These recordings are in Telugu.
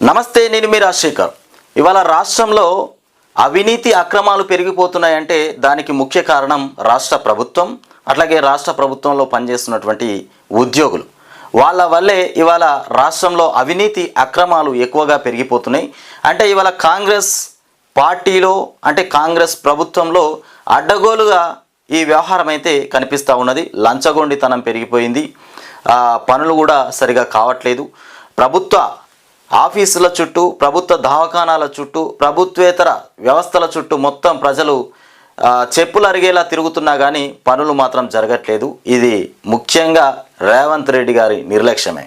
నమస్తే, నేను మీ రాజశేఖర్. ఇవాళ రాష్ట్రంలో అవినీతి అక్రమాలు పెరిగిపోతున్నాయంటే దానికి ముఖ్య కారణం రాష్ట్ర ప్రభుత్వం, అట్లాగే రాష్ట్ర ప్రభుత్వంలో పనిచేస్తున్నటువంటి ఉద్యోగులు. వాళ్ళ వల్లే ఇవాళ రాష్ట్రంలో అవినీతి అక్రమాలు ఎక్కువగా పెరిగిపోతున్నాయి. అంటే ఇవాళ కాంగ్రెస్ పార్టీలో, అంటే కాంగ్రెస్ ప్రభుత్వంలో అడ్డగోలుగా ఈ వ్యవహారం అయితే కనిపిస్తూ ఉన్నది. లంచగొండితనం పెరిగిపోయింది, పనులు కూడా సరిగా కావట్లేదు. ప్రభుత్వ ఆఫీసుల చుట్టూ, ప్రభుత్వ దవాఖానాల చుట్టూ, ప్రభుత్వేతర వ్యవస్థల చుట్టూ మొత్తం ప్రజలు చెప్పులు అరిగేలా తిరుగుతున్నా కానీ పనులు మాత్రం జరగట్లేదు. ఇది ముఖ్యంగా రేవంత్ రెడ్డి గారి నిర్లక్ష్యమే.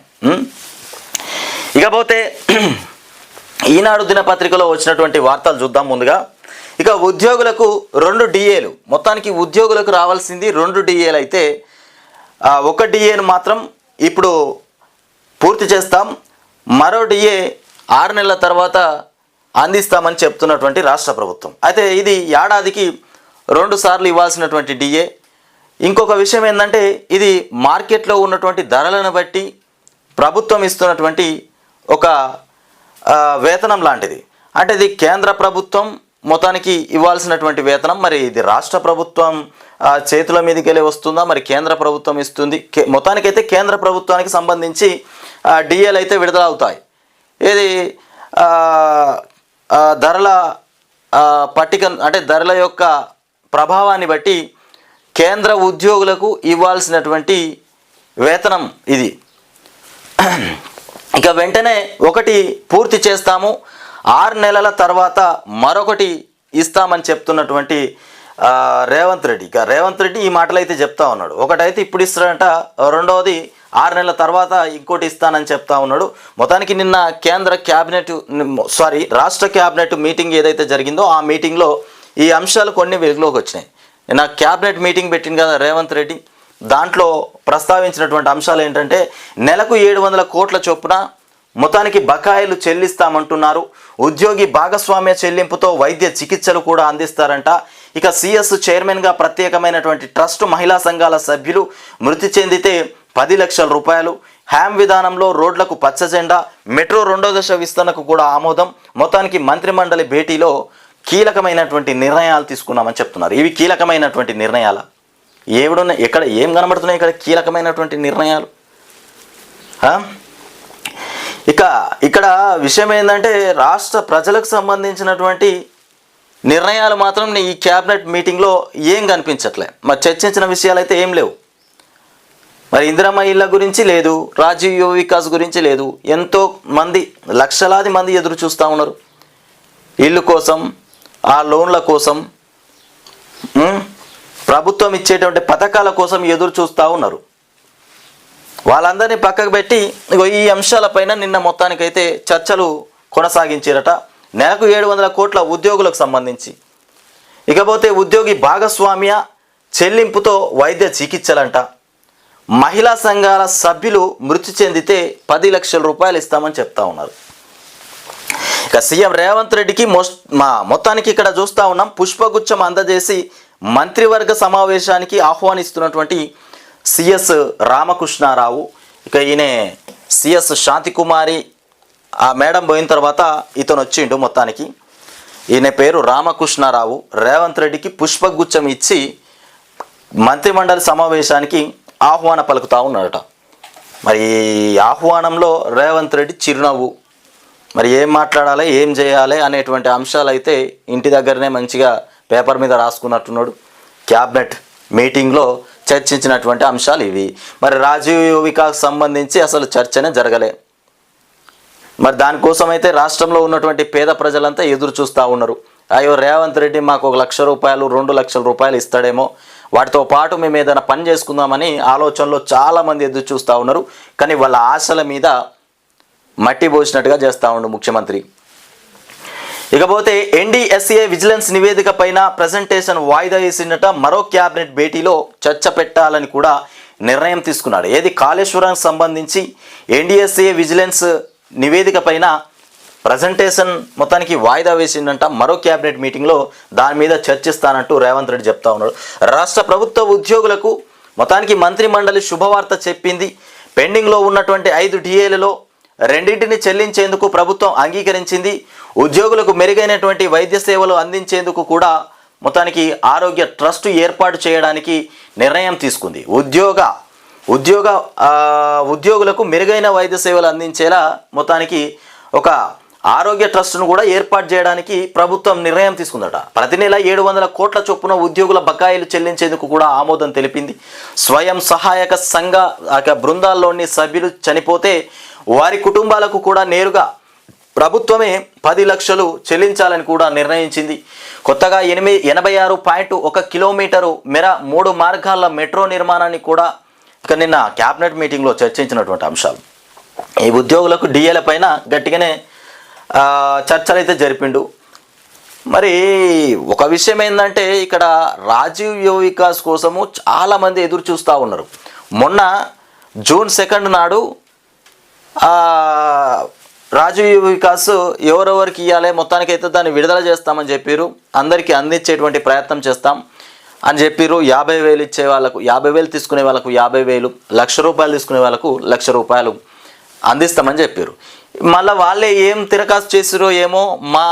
ఇకపోతే ఈనాడు దినపత్రికలో వచ్చినటువంటి వార్తలు చూద్దాం. ముందుగా ఇక ఉద్యోగులకు 2 DAలు, మొత్తానికి ఉద్యోగులకు రావాల్సింది 2 DAలు అయితే 1 DAను మాత్రం ఇప్పుడు పూర్తి చేస్తాం, మరో DA 6 నెలల తర్వాత అందిస్తామని చెప్తున్నటువంటి రాష్ట్ర ప్రభుత్వం. అయితే ఇది ఏడాదికి 2 సార్లు ఇవ్వాల్సినటువంటి DA. ఇంకొక విషయం ఏంటంటే ఇది మార్కెట్లో ఉన్నటువంటి ధరలను బట్టి ప్రభుత్వం ఇస్తున్నటువంటి ఒక వేతనం లాంటిది. అంటే ఇది కేంద్ర ప్రభుత్వం మొత్తానికి ఇవ్వాల్సినటువంటి వేతనం, మరి ఇది రాష్ట్ర ప్రభుత్వం చేతుల మీదకి వెళ్ళి వస్తుందా, మరి కేంద్ర ప్రభుత్వం ఇస్తుంది. మొత్తానికైతే కేంద్ర ప్రభుత్వానికి సంబంధించి DAలు అయితే విడుదల అవుతాయి. ఇది ధరల పట్టిక, అంటే ధరల యొక్క ప్రభావాన్ని బట్టి కేంద్ర ఉద్యోగులకు ఇవ్వాల్సినటువంటి వేతనం ఇది. ఇక వెంటనే ఒకటి పూర్తి చేస్తాము, 6 నెలల తర్వాత మరొకటి ఇస్తామని చెప్తున్నటువంటి రేవంత్ రెడ్డి. ఇక రేవంత్ రెడ్డి ఈ మాటలు అయితే చెప్తా ఉన్నాడు. ఒకటైతే ఇప్పుడు ఇస్తాడంట, రెండవది 6 నెలల తర్వాత ఇంకోటి ఇస్తానని చెప్తా ఉన్నాడు. మొత్తానికి నిన్న రాష్ట్ర క్యాబినెట్ మీటింగ్ ఏదైతే జరిగిందో ఆ మీటింగ్లో ఈ అంశాలు కొన్ని వెలుగులోకి వచ్చినాయి. నిన్న క్యాబినెట్ మీటింగ్ పెట్టింది కదా రేవంత్ రెడ్డి, దాంట్లో ప్రస్తావించినటువంటి అంశాలు ఏంటంటే నెలకు 700 కోట్ల చొప్పున మొత్తానికి బకాయిలు చెల్లిస్తామంటున్నారు. ఉద్యోగి భాగస్వామ్య చెల్లింపుతో వైద్య చికిత్సలు కూడా అందిస్తారంట. ఇక CS చైర్మన్గా ప్రత్యేకమైనటువంటి ట్రస్ట్ మహిళా సంఘాల సభ్యులు మృతి చెందితే 10 లక్షల రూపాయలు. హ్యామ్ విధానంలో రోడ్లకు పచ్చ జెండా. మెట్రో 2వ దశ విస్తరణకు కూడా ఆమోదం. మొత్తానికి మంత్రిమండలి భేటీలో కీలకమైనటువంటి నిర్ణయాలు తీసుకున్నామని చెప్తున్నారు. ఇవి కీలకమైనటువంటి నిర్ణయాలు ఎక్కడ ఏం కనబడుతున్నాయి ఇక్కడ కీలకమైనటువంటి నిర్ణయాలు? ఇక్కడ విషయం ఏంటంటే రాష్ట్ర ప్రజలకు సంబంధించినటువంటి నిర్ణయాలు మాత్రం ఈ క్యాబినెట్ మీటింగ్లో ఏం కనిపించట్లే. మరి చర్చించిన విషయాలు అయితే ఏం లేవు. మరి ఇందిరమ్మ ఇళ్ళ గురించి లేదు, రాజీవ్ యువ వికాస్ గురించి లేదు. ఎంతో మంది, లక్షలాది మంది ఎదురు చూస్తూ ఉన్నారు ఇల్లు కోసం, ఆ లోన్ల కోసం, ప్రభుత్వం ఇచ్చేటువంటి పథకాల కోసం ఎదురు చూస్తూ ఉన్నారు. వాళ్ళందరినీ పక్కకు పెట్టి ఈ అంశాలపైన నిన్న మొత్తానికైతే చర్చలు కొనసాగించారట. నెలకు 700 కోట్ల ఉద్యోగులకు సంబంధించి. ఇకపోతే ఉద్యోగి భాగస్వామ్య చెల్లింపుతో వైద్య చికిత్సలంట. మహిళా సంఘాల సభ్యులు మృతి చెందితే 10 లక్షల రూపాయలు ఇస్తామని చెప్తా ఉన్నారు. ఇక సీఎం రేవంత్ రెడ్డికి మొత్తానికి ఇక్కడ చూస్తూ ఉన్నాం, పుష్పగుచ్చం అందజేసి మంత్రివర్గ సమావేశానికి ఆహ్వానిస్తున్నటువంటి CS రామకృష్ణారావు. ఇక ఈయన CS శాంతికుమారి ఆ మేడం పోయిన తర్వాత ఇతను వచ్చిండు. మొత్తానికి ఈయన పేరు రామకృష్ణారావు. రేవంత్ రెడ్డికి పుష్పగుచ్చం ఇచ్చి మంత్రిమండలి సమావేశానికి ఆహ్వాన పలుకుతూ ఉన్నాడట. మరి ఆహ్వానంలో రేవంత్ రెడ్డి చిరునవ్వు. మరి ఏం మాట్లాడాలి, ఏం చేయాలి అనేటువంటి అంశాలు అయితే ఇంటి దగ్గరనే మంచిగా పేపర్ మీద రాసుకున్నట్టున్నాడు. క్యాబినెట్ మీటింగ్లో చర్చించినటువంటి అంశాలు ఇవి. మరి రాజీవ్ వికాస్ సంబంధించి అసలు చర్చనే జరగలే. మరి దానికోసం అయితే రాష్ట్రంలో ఉన్నటువంటి పేద ప్రజలంతా ఎదురు చూస్తూ ఉన్నారు. అయ్యో రేవంత్ రెడ్డి మాకు 1 లక్ష రూపాయలు, 2 లక్షల రూపాయలు ఇస్తాడేమో, వాటితో పాటు మేము ఏదైనా పని చేసుకుందామని ఆలోచనలో చాలామంది ఎదురు చూస్తూ ఉన్నారు. కానీ వాళ్ళ ఆశల మీద మట్టి పోసినట్టుగా చేస్తూ ఉండు ముఖ్యమంత్రి. ఇకపోతే NDSA విజిలెన్స్ నివేదిక పైన ప్రజెంటేషన్ వాయిదా వేసినట. మరో క్యాబినెట్ భేటీలో చర్చ పెట్టాలని కూడా నిర్ణయం తీసుకున్నాడు. ఏది కాళేశ్వరానికి సంబంధించి NDSA విజిలెన్స్ నివేదిక పైన ప్రజెంటేషన్ మొత్తానికి వాయిదా వేసిందంట. మరో క్యాబినెట్ మీటింగ్లో దాని మీద చర్చిస్తానంటూ రేవంత్ రెడ్డి చెప్తా ఉన్నాడు. రాష్ట్ర ప్రభుత్వ ఉద్యోగులకు మొత్తానికి మంత్రి మండలి శుభవార్త చెప్పింది. పెండింగ్లో ఉన్నటువంటి 5 DAలలో రెండింటిని చెల్లించేందుకు ప్రభుత్వం అంగీకరించింది. ఉద్యోగులకు మెరుగైనటువంటి వైద్య సేవలు అందించేందుకు కూడా మొత్తానికి ఆరోగ్య ట్రస్ట్ ఏర్పాటు చేయడానికి నిర్ణయం తీసుకుంది. ఉద్యోగులకు మెరుగైన వైద్య సేవలు అందించేలా మొత్తానికి ఒక ఆరోగ్య ట్రస్ట్ను కూడా ఏర్పాటు చేయడానికి ప్రభుత్వం నిర్ణయం తీసుకుందట. ప్రతి నెల 700 కోట్ల చొప్పున ఉద్యోగుల బకాయిలు చెల్లించేందుకు కూడా ఆమోదం తెలిపింది. స్వయం సహాయక సంఘ బృందాల్లోని సభ్యులు చనిపోతే వారి కుటుంబాలకు కూడా నేరుగా ప్రభుత్వమే 10 లక్షలు చెల్లించాలని కూడా నిర్ణయించింది. కొత్తగా 86.1 కిలోమీటరు మేర 3 మార్గాల మెట్రో నిర్మాణాన్ని కూడా ఇక నిన్న క్యాబినెట్ మీటింగ్లో చర్చించినటువంటి అంశాలు. ఈ ఉద్యోగులకు డిఏల పైన గట్టిగానే చర్చలు అయితే జరిపిండు. మరి ఒక విషయం ఏంటంటే ఇక్కడ రాజీవ్ యువ వికాస్ కోసము చాలామంది ఎదురు చూస్తూ ఉన్నారు. మొన్న జూన్ 2 నాడు రాజీవ్ యువ వికాస్ ఎవరెవరికి ఇవ్వాలి మొత్తానికైతే దాన్ని విడుదల చేస్తామని చెప్పారు. అందరికీ అందించేటువంటి ప్రయత్నం చేస్తాం అని చెప్పారు. 50,000 ఇచ్చే వాళ్ళకు 50,000, తీసుకునే వాళ్ళకు 50,000, ₹1,00,000 తీసుకునే వాళ్ళకు ₹1,00,000 అందిస్తామని చెప్పారు. మళ్ళీ వాళ్ళే ఏం తిరకాసు చేసిరో ఏమో, మా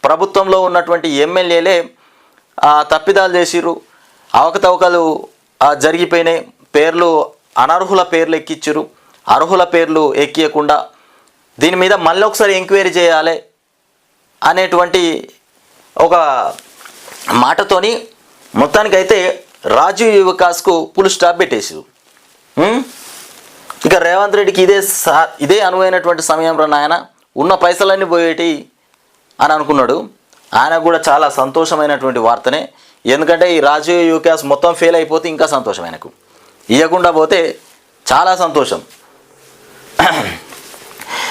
ప్రభుత్వంలో ఉన్నటువంటి ఎమ్మెల్యేలే తప్పిదాలు చేసిరు, అవకతవకలు జరిగిపోయినాయి, పేర్లు అనర్హుల పేర్లు ఎక్కించారు, అర్హుల పేర్లు ఎక్కియకుండా దీని మీద మళ్ళీ ఒకసారి ఎంక్వైరీ చేయాలి అనేటువంటి ఒక మాటతోని మొత్తానికైతే రాజీవ్ వికాస్కు ఫుల్ స్టాప్ పెట్టేసారు. ఇక రేవంత్ రెడ్డికి ఇదే అనువైనటువంటి సమయంలో నాయన ఉన్న పైసలన్నీ పోయేటి అని అనుకున్నాడు. ఆయనకు కూడా చాలా సంతోషమైనటువంటి వార్తనే. ఎందుకంటే ఈ రాజీవ్ వికాస్ మొత్తం ఫెయిల్ అయిపోతే ఇంకా సంతోషం, ఆయనకు ఇవ్వకుండా పోతే చాలా సంతోషం.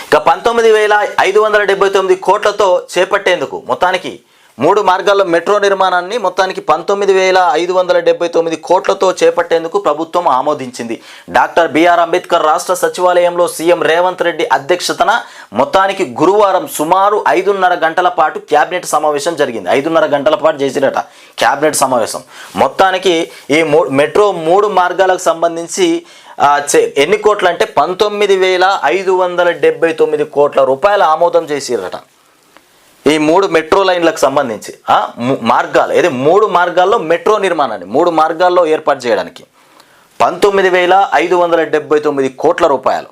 ఇక 19,579 కోట్లతో చేపట్టేందుకు మొత్తానికి 3 మార్గాల్లో మెట్రో నిర్మాణాన్ని మొత్తానికి 19,579 కోట్లతో చేపట్టేందుకు ప్రభుత్వం ఆమోదించింది. డాక్టర్ బిఆర్ అంబేద్కర్ రాష్ట్ర సచివాలయంలో సీఎం రేవంత్ రెడ్డి అధ్యక్షతన మొత్తానికి గురువారం సుమారు 5:30 గంటల పాటు క్యాబినెట్ సమావేశం జరిగింది. 5:30 గంటల పాటు చేసిరట క్యాబినెట్ సమావేశం. మొత్తానికి ఈ మెట్రో 3 మార్గాలకు సంబంధించి ఎన్ని కోట్లు అంటే 19,579 కోట్ల రూపాయల ఆమోదం చేసిరట. ఈ 3 మెట్రో లైన్లకు సంబంధించి మార్గాలు 3 మార్గాల్లో మెట్రో నిర్మాణాన్ని 3 మార్గాల్లో ఏర్పాటు చేయడానికి 19,579 కోట్ల రూపాయలు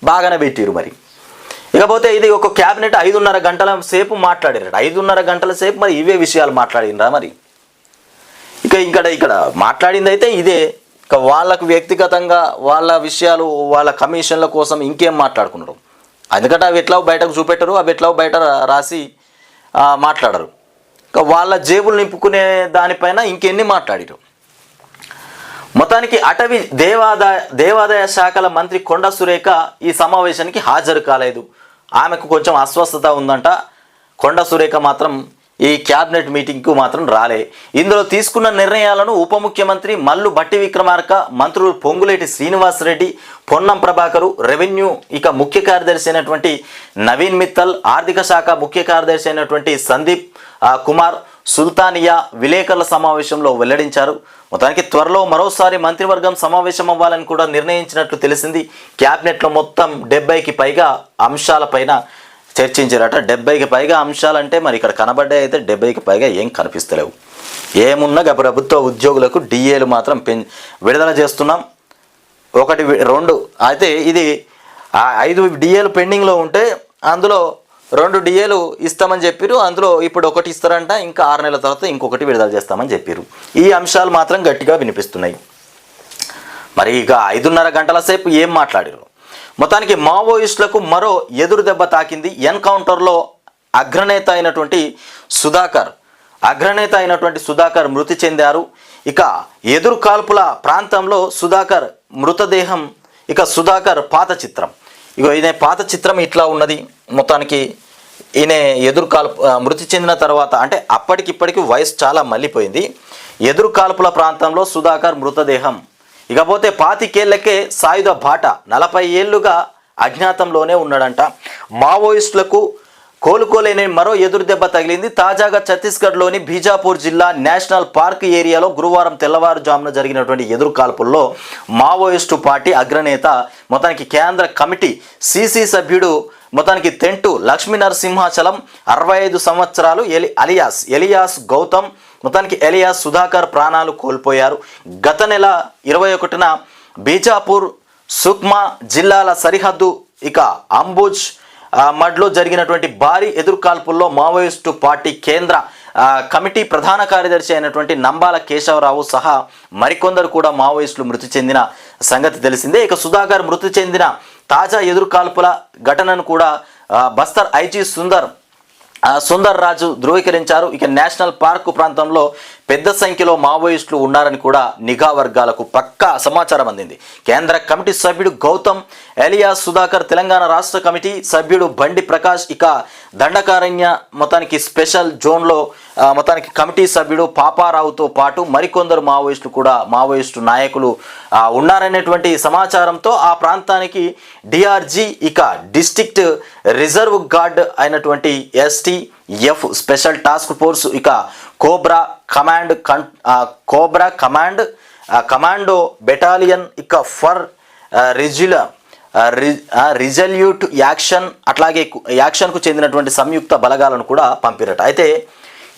బాగానే పెట్టిరు. మరి ఇకపోతే ఇది ఒక క్యాబినెట్ 5:30 గంటల సేపు మాట్లాడారట. 5:30 గంటల సేపు మరి ఇవే విషయాలు మాట్లాడినరా? మరి ఇక్కడ మాట్లాడింది అయితే ఇదే. ఇక వాళ్ళకు వ్యక్తిగతంగా వాళ్ళ విషయాలు, వాళ్ళ కమిషన్ల కోసం ఇంకేం మాట్లాడుకున్నారు. ఎందుకంటే అవి ఎట్లా బయటకు చూపెట్టరు, అవి ఎట్లా బయట రాసి మాట్లాడరు. వాళ్ళ జేబులు నింపుకునే దానిపైన ఇంకెన్ని మాట్లాడారు. మొత్తానికి అటవీ దేవాదాయ శాఖల మంత్రి కొండా సురేఖ ఈ సమావేశానికి హాజరు కాలేదు. ఆమెకు కొంచెం అస్వస్థత ఉందంట. కొండా సురేఖ మాత్రం ఈ క్యాబినెట్ మీటింగ్కు మాత్రం రాలే. ఇందులో తీసుకున్న నిర్ణయాలను ఉప ముఖ్యమంత్రి మల్లు భట్టి విక్రమార్క, మంత్రులు పొంగులేటి శ్రీనివాసరెడ్డి, పొన్నం ప్రభాకరు, రెవెన్యూ ఇక ముఖ్య కార్యదర్శి అయినటువంటి నవీన్ మిత్తల్, ఆర్థిక శాఖ ముఖ్య కార్యదర్శి అయినటువంటి సందీప్ కుమార్ సుల్తానియా విలేకరుల సమావేశంలో వెల్లడించారు. మొత్తానికి త్వరలో మరోసారి మంత్రివర్గం సమావేశం అవ్వాలని కూడా నిర్ణయించినట్లు తెలిసింది. క్యాబినెట్లో మొత్తం 70కి పైగా అంశాలపైన చర్చించారట. 70కి పైగా అంశాలంటే మరి ఇక్కడ కనబడ్డాయి అయితే 70కి పైగా ఏం కనిపిస్తలేవు. ఏమున్నా ప్రభుత్వ ఉద్యోగులకు డిఏలు మాత్రం విడుదల చేస్తున్నాం. 1, 2 అయితే ఇది 5 డిఏలు పెండింగ్లో ఉంటే అందులో 2 డిఏలు ఇస్తామని చెప్పారు. అందులో ఇప్పుడు 1 ఇస్తారంట, ఇంకా 6 నెలల తర్వాత ఇంకొకటి విడుదల చేస్తామని చెప్పారు. ఈ అంశాలు మాత్రం గట్టిగా వినిపిస్తున్నాయి. మరి ఇక 5:30 గంటల సేపు ఏం మాట్లాడారు? మొత్తానికి మావోయిస్టులకు మరో ఎదురు దెబ్బ తాకింది. ఎన్కౌంటర్లో అగ్రనేత అయినటువంటి సుధాకర్ మృతి చెందారు. ఇక ఎదురు కాల్పుల ప్రాంతంలో సుధాకర్ మృతదేహం, ఇక సుధాకర్ పాత చిత్రం, ఈయన పాత చిత్రం ఇట్లా ఉన్నది. మొత్తానికి ఈయన మృతి చెందిన తర్వాత అంటే అప్పటికిప్పటికి వయసు చాలా మళ్ళీపోయింది. ఎదురు కాల్పుల ప్రాంతంలో సుధాకర్ మృతదేహం. ఇకపోతే 25 ఏళ్లకే సాయుధ బాట, 40 ఏళ్లుగా అజ్ఞాతంలోనే ఉన్నాడంట. మావోయిస్టులకు కోలుకోలేని మరో ఎదురు దెబ్బ తగిలింది. తాజాగా ఛత్తీస్గఢ్లోని బీజాపూర్ జిల్లా నేషనల్ పార్క్ ఏరియాలో గురువారం తెల్లవారుజామున జరిగినటువంటి ఎదురు కాల్పుల్లో మావోయిస్టు పార్టీ అగ్రనేత మొత్తానికి కేంద్ర కమిటీ సిసి సభ్యుడు మొత్తానికి తెంటు లక్ష్మీ నరసింహాచలం 65 సంవత్సరాలు ఎలియాస్ గౌతమ్ మొత్తానికి ఎలియాస్ సుధాకర్ ప్రాణాలు కోల్పోయారు. గత నెల 21న బీజాపూర్ సుక్మా జిల్లాల సరిహద్దు అంబుజ్ మడ్లో జరిగినటువంటి భారీ ఎదురుకాల్పుల్లో మావోయిస్టు పార్టీ కేంద్ర కమిటీ ప్రధాన కార్యదర్శి అయినటువంటి నంబాల కేశవరావు సహా మరికొందరు కూడా మావోయిస్టులు మృతి చెందిన సంగతి తెలిసిందే. సుధాకర్ మృతి చెందిన తాజా ఎదురుకాల్పుల ఘటనను కూడా బస్తర్ ఐజీ సుందర్ రాజు ధృవీకరించారు. నేషనల్ పార్కు ప్రాంతంలో పెద్ద సంఖ్యలో మావోయిస్టులు ఉన్నారని కూడా నిఘా వర్గాలకు పక్కా సమాచారం అందింది. కేంద్ర కమిటీ సభ్యుడు గౌతమ్ ఎలియాస్ సుధాకర్, తెలంగాణ రాష్ట్ర కమిటీ సభ్యుడు బండి ప్రకాష్, దండకారణ్య మొత్తానికి స్పెషల్ జోన్లో మొత్తానికి కమిటీ సభ్యుడు పాపారావుతో పాటు మరికొందరు మావోయిస్టు నాయకులు ఉన్నారనేటువంటి సమాచారంతో ఆ ప్రాంతానికి డిఆర్జీ డిస్ట్రిక్ట్ రిజర్వ్ గార్డ్ అయినటువంటి STF special task force cobra commando battalion for resolute యాక్షన్కు చెందినటువంటి సంయుక్త బలగాలను కూడా పంపిరట. అయితే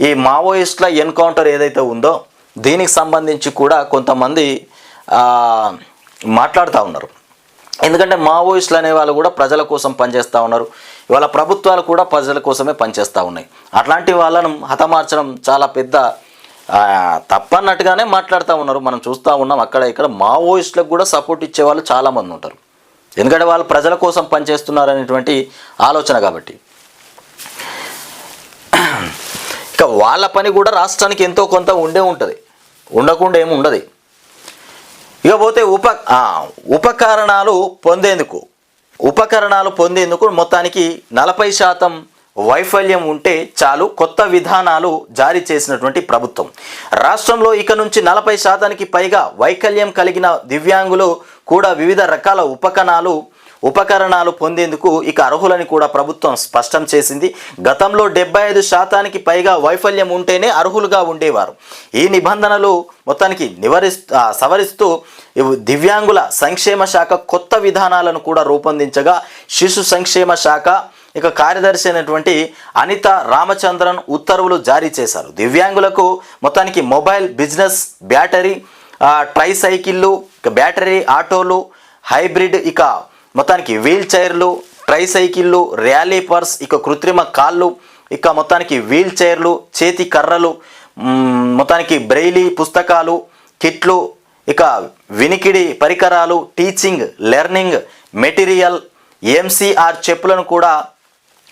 ఈ మావోయిస్టుల ఎన్కౌంటర్ ఏదైతే ఉందో దీనికి సంబంధించి కూడా కొంతమంది మాట్లాడుతూ ఉన్నారు. ఎందుకంటే మావోయిస్టులు అనే వాళ్ళు కూడా ప్రజల కోసం పనిచేస్తూ ఉన్నారు. ఇవాళ ప్రభుత్వాలు కూడా ప్రజల కోసమే పనిచేస్తూ ఉన్నాయి. అట్లాంటి వాళ్ళను హతమార్చడం చాలా పెద్ద తప్పన్నట్టుగానే మాట్లాడుతూ ఉన్నారు. మనం చూస్తూ ఉన్నాం. అక్కడ ఇక్కడ మావోయిస్టులకు కూడా సపోర్ట్ ఇచ్చే వాళ్ళు చాలామంది ఉంటారు. ఎందుకంటే వాళ్ళు ప్రజల కోసం పనిచేస్తున్నారు అనేటువంటి ఆలోచన కాబట్టి. వాళ్ళ పని కూడా రాష్ట్రానికి ఎంతో కొంత ఉంటుంది, ఉండకుండా ఏమి ఉండదు. ఇకపోతే ఉపకరణాలు పొందేందుకు మొత్తానికి 40% వైఫల్యం ఉంటే చాలు కొత్త విధానాలు జారీ చేసినటువంటి ప్రభుత్వం. రాష్ట్రంలో ఇక నుంచి 40% పైగా వైకల్యం కలిగిన దివ్యాంగులు కూడా వివిధ రకాల ఉపకరణాలు పొందేందుకు అర్హులని కూడా ప్రభుత్వం స్పష్టం చేసింది. గతంలో 75% పైగా వైఫల్యం ఉంటేనే అర్హులుగా ఉండేవారు. ఈ నిబంధనలు మొత్తానికి సవరిస్తూ దివ్యాంగుల సంక్షేమ శాఖ కొత్త విధానాలను కూడా రూపొందించగా శిశు సంక్షేమ శాఖ కార్యదర్శి అయినటువంటి అనిత రామచంద్రన్ ఉత్తర్వులు జారీ చేశారు. దివ్యాంగులకు మొత్తానికి మొబైల్, బిజినెస్, బ్యాటరీ ట్రైసైకిళ్ళు, బ్యాటరీ ఆటోలు, హైబ్రిడ్ మొత్తానికి వీల్ చైర్లు, ట్రైసైకిళ్ళు, ర్యాలీ పర్స్, కృత్రిమ కాళ్ళు, మొత్తానికి వీల్ చైర్లు, చేతి కర్రలు, మొత్తానికి బ్రెయిలీ పుస్తకాలు, కిట్లు, వినికిడి పరికరాలు, టీచింగ్ లెర్నింగ్ మెటీరియల్, ఎంసీఆర్ చెప్పులను కూడా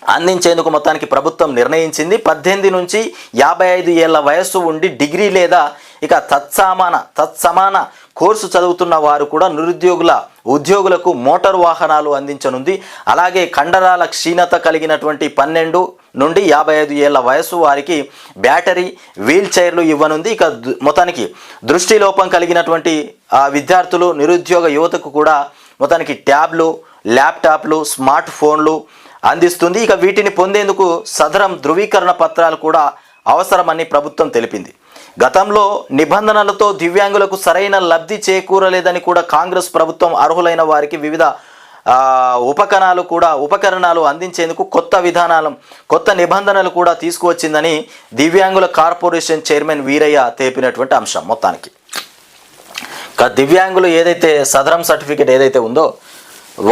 అందించేందుకు మొత్తానికి ప్రభుత్వం నిర్ణయించింది. 18 నుంచి 55 ఏళ్ల వయస్సు ఉండి డిగ్రీ లేదా తత్సమాన కోర్సు చదువుతున్న వారు కూడా ఉద్యోగులకు మోటార్ వాహనాలు అందించనుంది. అలాగే కండరాల క్షీణత కలిగినటువంటి 12 నుండి 55 ఏళ్ల వయసు వారికి బ్యాటరీ వీల్ చైర్లు ఇవ్వనుంది. మొత్తానికి దృష్టి లోపం కలిగినటువంటి విద్యార్థులు, నిరుద్యోగ యువతకు కూడా మొత్తానికి ట్యాబ్లు, ల్యాప్టాప్లు, స్మార్ట్ ఫోన్లు అందిస్తుంది. వీటిని పొందేందుకు సదరం ధృవీకరణ పత్రాలు కూడా అవసరమని ప్రభుత్వం తెలిపింది. గతంలో నిబంధనలతో దివ్యాంగులకు సరైన లబ్ధి చేకూరలేదని కూడా కాంగ్రెస్ ప్రభుత్వం అర్హులైన వారికి వివిధ ఉపకరణాలు అందించేందుకు కొత్త నిబంధనలు కూడా తీసుకువచ్చిందని దివ్యాంగుల కార్పొరేషన్ చైర్మన్ వీరయ్య తెలిపినటువంటి అంశం. మొత్తానికి దివ్యాంగులు ఏదైతే సదరం సర్టిఫికేట్ ఏదైతే ఉందో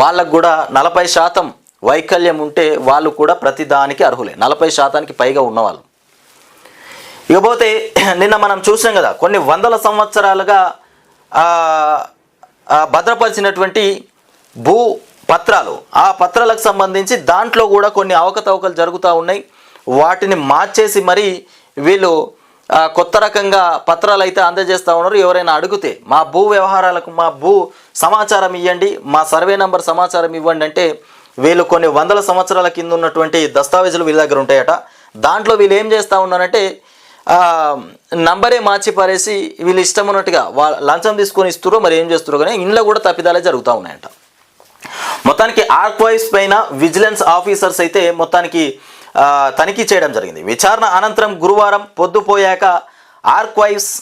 వాళ్ళకు కూడా 40% వైకల్యం ఉంటే వాళ్ళు కూడా ప్రతిదానికి అర్హులే. 40%కి పైగా ఉన్నవాళ్ళు. ఇకపోతే నిన్న మనం చూసాం కదా, కొన్ని వందల సంవత్సరాలుగా భద్రపరిచినటువంటి భూ పత్రాలు, ఆ పత్రాలకు సంబంధించి దాంట్లో కూడా కొన్ని అవకతవకలు జరుగుతూ ఉన్నాయి. వాటిని మార్చేసి మరి వీళ్ళు కొత్త రకంగా పత్రాలు అయితే అందజేస్తూ ఉన్నారు. ఎవరైనా అడిగితే మా భూ వ్యవహారాలకు మా భూ సమాచారం ఇవ్వండి, మా సర్వే నంబర్ సమాచారం ఇవ్వండి అంటే వీళ్ళు కొన్ని వందల సంవత్సరాల కింద ఉన్నటువంటి దస్తావేజులు వీళ్ళ దగ్గర ఉంటాయట. దాంట్లో వీళ్ళు ఏం చేస్తూ ఉన్నారంటే నంబరే మార్చి పారేసి వీళ్ళు ఇష్టం ఉన్నట్టుగా లంచం తీసుకొని ఇస్తురో మరి ఏం చేస్తారో కానీ ఇంట్లో కూడా తప్పిదాలే జరుగుతూ ఉన్నాయంట. మొత్తానికి ఆర్క్వైవ్స్ పైన విజిలెన్స్ ఆఫీసర్స్ అయితే మొత్తానికి తనిఖీ చేయడం జరిగింది. విచారణ అనంతరం గురువారం పొద్దుపోయాక ఆర్కైవ్స్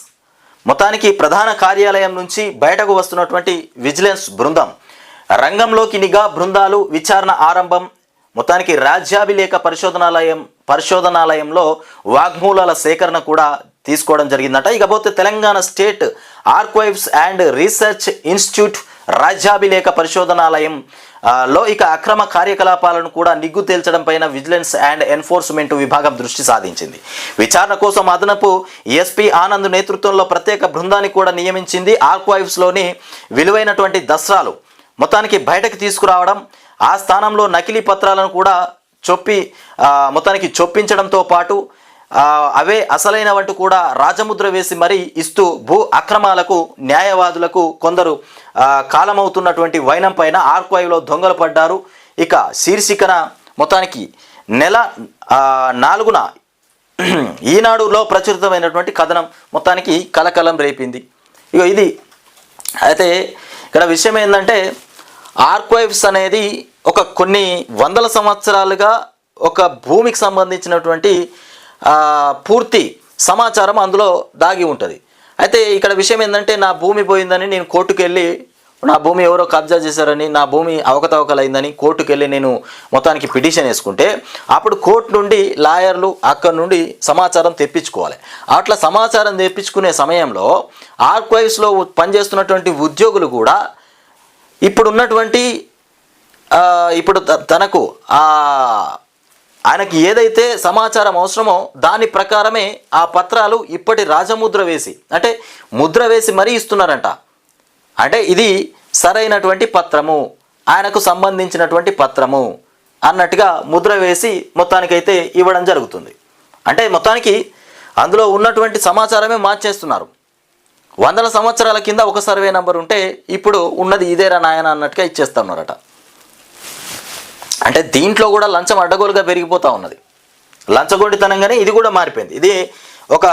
మొత్తానికి ప్రధాన కార్యాలయం నుంచి బయటకు వస్తున్నటువంటి విజిలెన్స్ బృందం రంగంలోకి నిఘా బృందాలు విచారణ ఆరంభం. మొత్తానికి రాజ్యాభిలేఖ పరిశోధనాలయంలో వాగ్మూలాల సేకరణ కూడా తీసుకోవడం జరిగిందట. ఇకపోతే Telangana state archives and research institute రాజ్యాభిలేఖ పరిశోధనాలయం లో ఇక అక్రమ కార్యకలాపాలను కూడా నిగ్గు తేల్చడం పైన విజిలెన్స్ అండ్ ఎన్ఫోర్స్మెంట్ విభాగం దృష్టి సాధించింది. విచారణ కోసం అదనపు ఎస్పీ ఆనంద్ నేతృత్వంలో ప్రత్యేక బృందాన్ని కూడా నియమించింది. ఆర్కైవ్స్లోని విలువైనటువంటి దస్త్రాలు మొత్తానికి బయటకు తీసుకురావడం, ఆ స్థానంలో నకిలీ పత్రాలను కూడా మొత్తానికి చొప్పించడంతో పాటు అవే అసలైనవంటూ కూడా రాజముద్ర వేసి మరీ ఇస్తూ భూ అక్రమాలకు న్యాయవాదులకు కొందరు కాలమవుతున్నటువంటి వైనం పైన ఆర్కైవ్లో దొంగలు పడ్డారు. ఇక శీర్షికన మొత్తానికి నెల 4న ఈనాడులో ప్రచురితమైనటువంటి కథనం మొత్తానికి కలకలం రేపింది. ఇక ఇది అయితే ఇక్కడ విషయం ఏంటంటే ఆర్కైవ్స్ అనేది కొన్ని వందల సంవత్సరాలుగా ఒక భూమికి సంబంధించినటువంటి పూర్తి సమాచారం అందులో దాగి ఉంటుంది. అయితే ఇక్కడ విషయం ఏంటంటే నా భూమి పోయిందని నేను కోర్టుకు వెళ్ళి, నా భూమి ఎవరో కబ్జా చేశారని, నా భూమి అవకతవకలైందని కోర్టుకు వెళ్ళి నేను మొత్తానికి పిటిషన్ వేసుకుంటే అప్పుడు కోర్టు నుండి లాయర్లు అక్కడి నుండి సమాచారం తెప్పించుకోవాలి. అట్లా సమాచారం తెప్పించుకునే సమయంలో ఆర్కైవ్స్లో పనిచేస్తున్నటువంటి ఉద్యోగులు కూడా ఇప్పుడున్నటువంటి ఇప్పుడు తనకు ఆయనకి ఏదైతే సమాచారం అవసరమో దాని ప్రకారమే ఆ పత్రాలు ఇప్పటి రాజముద్ర వేసి, అంటే ముద్ర వేసి మరీ ఇస్తున్నారంట. అంటే ఇది సరైనటువంటి పత్రము, ఆయనకు సంబంధించినటువంటి పత్రము అన్నట్టుగా ముద్ర వేసి మొత్తానికైతే ఇవ్వడం జరుగుతుంది. అంటే మొత్తానికి అందులో ఉన్నటువంటి సమాచారమే మార్చేస్తున్నారు. వందల సంవత్సరాల కింద ఒక సర్వే నెంబర్ ఉంటే ఇప్పుడు ఉన్నది ఇదేరా నాయన అన్నట్టుగా ఇచ్చేస్తున్నారట. అంటే దీంట్లో కూడా లంచం అడ్డగోలుగా పెరిగిపోతూ ఉన్నది. లంచగొండితనంగానే ఇది కూడా మారిపోయింది. ఇది ఒక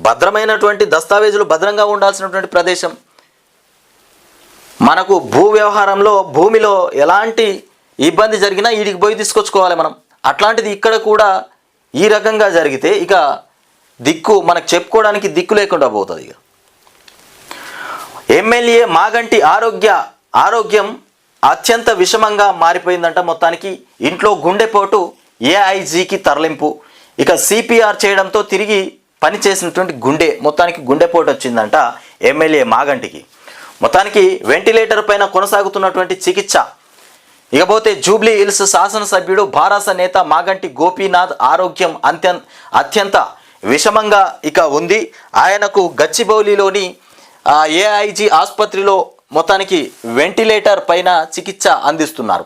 భద్రమైనటువంటి దస్తావేజులు భద్రంగా ఉండాల్సినటువంటి ప్రదేశం. మనకు భూ వ్యవహారంలో భూమిలో ఎలాంటి ఇబ్బంది జరిగినా వీడికి పోయి తీసుకొచ్చుకోవాలి మనం. అట్లాంటిది ఇక్కడ కూడా ఈ రకంగా జరిగితే ఇక మనకు చెప్పుకోవడానికి దిక్కు లేకుండా పోతుంది. ఇక ఎమ్మెల్యే మాగంటి ఆరోగ్యం అత్యంత విషమంగా మారిపోయిందంట. మొత్తానికి ఇంట్లో గుండెపోటు, ఏఐజీకి తరలింపు. ఇక సిపిఆర్ చేయడంతో తిరిగి పనిచేసినటువంటి మొత్తానికి గుండెపోటు వచ్చిందంట ఎమ్మెల్యే మాగంటికి. మొత్తానికి వెంటిలేటర్ పైన కొనసాగుతున్నటువంటి చికిత్స. ఇకపోతే జూబ్లీ హిల్స్ శాసనసభ్యుడు భారాస నేత మాగంటి గోపీనాథ్ ఆరోగ్యం అత్యంత విషమంగా ఇక ఉంది. ఆయనకు గచ్చిబౌలిలోని ఏఐజీ ఆసుపత్రిలో మొత్తానికి వెంటిలేటర్ పైన చికిత్స అందిస్తున్నారు.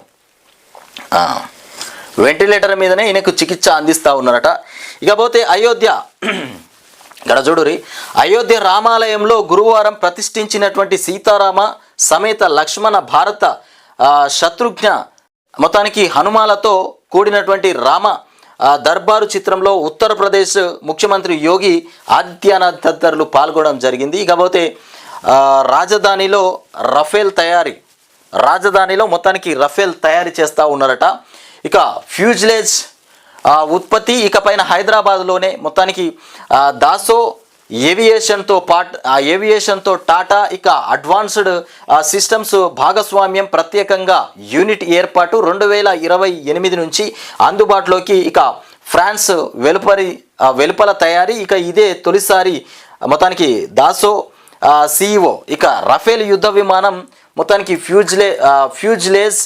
వెంటిలేటర్ మీదనే ఈయనకు చికిత్స అందిస్తూ ఉన్నారట. ఇకపోతే అయోధ్య, ఇక్కడ చూడురి, అయోధ్య రామాలయంలో గురువారం ప్రతిష్ఠించినటువంటి సీతారామ సమేత లక్ష్మణ భారత శత్రుఘ్న మొత్తానికి హనుమాలతో కూడినటువంటి రామ దర్బారు చిత్రంలో ఉత్తరప్రదేశ్ ముఖ్యమంత్రి యోగి ఆదిత్యనాథ్ తదితరులు పాల్గొనడం జరిగింది. ఇకపోతే రాజధానిలో మొత్తానికి రఫేల్ తయారీ చేస్తూ ఉన్నారట. ఇక ఫ్యూజ్లేజ్ ఉత్పత్తి ఇకపైన హైదరాబాద్లోనే మొత్తానికి దాసో ఏవియేషన్తో టాటా ఇక అడ్వాన్స్డ్ సిస్టమ్స్ భాగస్వామ్యం ప్రత్యేకంగా యూనిట్ ఏర్పాటు 2028 నుంచి అందుబాటులోకి. ఇక ఫ్రాన్స్ వెలుపల తయారీ. ఇక ఇదే తొలిసారి మొత్తానికి దాసో సిఇఓ. ఇక రఫేల్ యుద్ధ విమానం మొత్తానికి ఫ్యూజ్లేజ్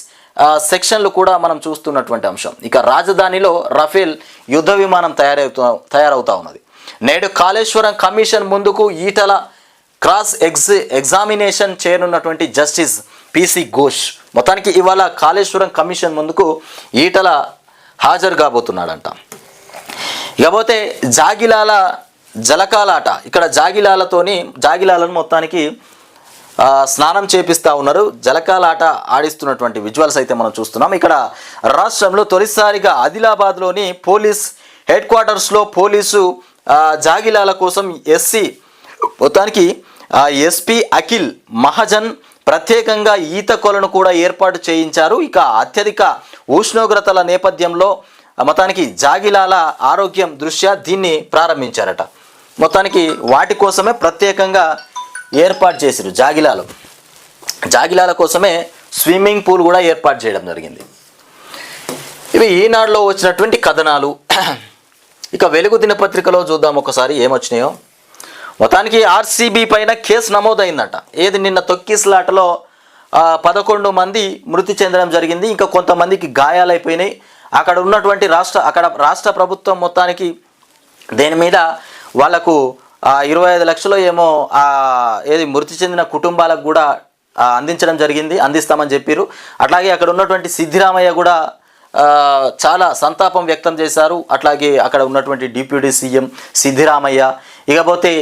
సెక్షన్లు కూడా మనం చూస్తున్నటువంటి అంశం. ఇక రాజధానిలో రఫేల్ యుద్ధ విమానం తయారవుతా ఉన్నది. నేడు కాళేశ్వరం కమిషన్ ముందుకు ఈటల క్రాస్ ఎగ్జామినేషన్ చేయనున్నటువంటి జస్టిస్ పిసి ఘోష్. మొత్తానికి ఇవాళ కాళేశ్వరం కమిషన్ ముందుకు ఈటల హాజరు కాబోతున్నాడంట. ఇకపోతే జాగిలాల జలకాలాట. ఇక్కడ జాగిలాలను మొత్తానికి స్నానం చేపిస్తూ ఉన్నారు. జలకాలాట ఆడిస్తున్నటువంటి విజువల్స్ అయితే మనం చూస్తున్నాం. ఇక్కడ రాష్ట్రంలో తొలిసారిగా ఆదిలాబాద్లోని పోలీస్ హెడ్ క్వార్టర్స్లో పోలీసు జాగిలాల కోసం మొత్తానికి ఎస్పీ అఖిల్ మహాజన్ ప్రత్యేకంగా ఈత కొలను కూడా ఏర్పాటు చేయించారు. ఇక అత్యధిక ఉష్ణోగ్రతల నేపథ్యంలో మొత్తానికి జాగిలాల ఆరోగ్యం దృష్ట్యా దీన్ని ప్రారంభించారట. మొత్తానికి వాటి కోసమే ప్రత్యేకంగా ఏర్పాటు చేశారు. జాగిలాల కోసమే స్విమ్మింగ్ పూల్ కూడా ఏర్పాటు చేయడం జరిగింది. ఇవి ఈనాడులో వచ్చినటువంటి కథనాలు. ఇక వెలుగు దినపత్రికలో చూద్దాం ఒకసారి ఏమొచ్చినాయో. మొత్తానికి ఆర్సీబీ పైన కేసు నమోదైందట. ఏది నిన్న తొక్కిసలాటలో 11 మంది మృతి చెందడం జరిగింది. ఇంకా కొంతమందికి గాయాలైపోయినాయి. అక్కడ ఉన్నటువంటి రాష్ట్ర ప్రభుత్వం మొత్తానికి దేని మీద వాళ్లకు 25 లక్షలు ఏమో ఏది మృతి చెందిన కుటుంబాలకు కూడా అందిస్తామని చెప్పారు. అట్లాగే అక్కడ ఉన్నటువంటి సిద్ధిరామయ్య కూడా చాలా సంతాపం వ్యక్తం చేశారు. అట్లాగే అక్కడ ఉన్నటువంటి డిప్యూటీ సీఎం సిద్ధిరామయ్య, ఇకపోతే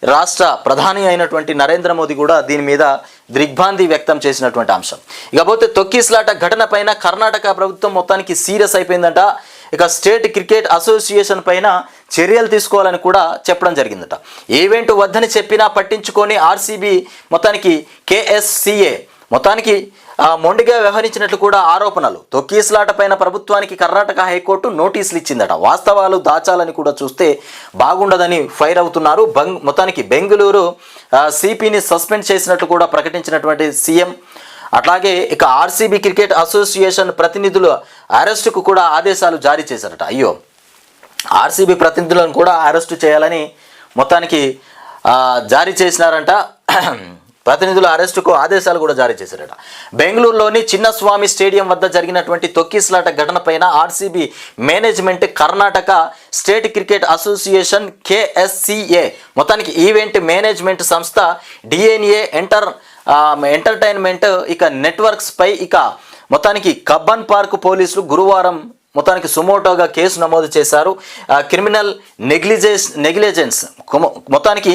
రాష్ట్ర ప్రధాని అయినటువంటి నరేంద్ర మోదీ కూడా దీని మీద దిగ్భ్రాంతి వ్యక్తం చేసినటువంటి అంశం. ఇకపోతే తొక్కిసలాట ఘటన పైన కర్ణాటక ప్రభుత్వం మొత్తానికి సీరియస్ అయిపోయిందట. ఇక స్టేట్ క్రికెట్ అసోసియేషన్ పైన చర్యలు తీసుకోవాలని కూడా చెప్పడం జరిగిందట. ఈవెంట్ వద్దని చెప్పినా పట్టించుకొని ఆర్సీబీ మొత్తానికి కేఎస్సీఏ మొత్తానికి మొండిగా వ్యవహరించినట్లు కూడా ఆరోపణలు. తొక్కిసలాట పైన ప్రభుత్వానికి కర్ణాటక హైకోర్టు నోటీసులు ఇచ్చిందట. వాస్తవాలు దాచాలని కూడా చూస్తే బాగుండదని ఫైర్ అవుతున్నారు. మొత్తానికి బెంగళూరు సిపిని సస్పెండ్ చేసినట్లు కూడా ప్రకటించినటువంటి సీఎం. అట్లాగే ఇక ఆర్సీబీ క్రికెట్ అసోసియేషన్ ప్రతినిధుల అరెస్టుకు కూడా ఆదేశాలు జారీ చేశారట. అయ్యో, ఆర్సీబీ ప్రతినిధులను కూడా అరెస్టు చేయాలని మొత్తానికి జారీ చేసినారంట. ప్రతినిధుల అరెస్టుకు ఆదేశాలు కూడా జారీ చేశారట. బెంగళూరులోని చిన్నస్వామి స్టేడియం వద్ద జరిగినటువంటి తొక్కిసలాట ఘటనపైన RCB management Karnataka state cricket association KSCA మొత్తానికి ఈవెంట్ మేనేజ్మెంట్ సంస్థ డిఎన్ఏ ఎంటర్టైన్మెంట్ ఇక నెట్వర్క్స్ పై ఇక మొత్తానికి కబ్బన్ పార్క్ పోలీసులు గురువారం మొత్తానికి సుమోటోగా కేసు నమోదు చేశారు. క్రిమినల్ నెగ్లిజెన్స్ మొత్తానికి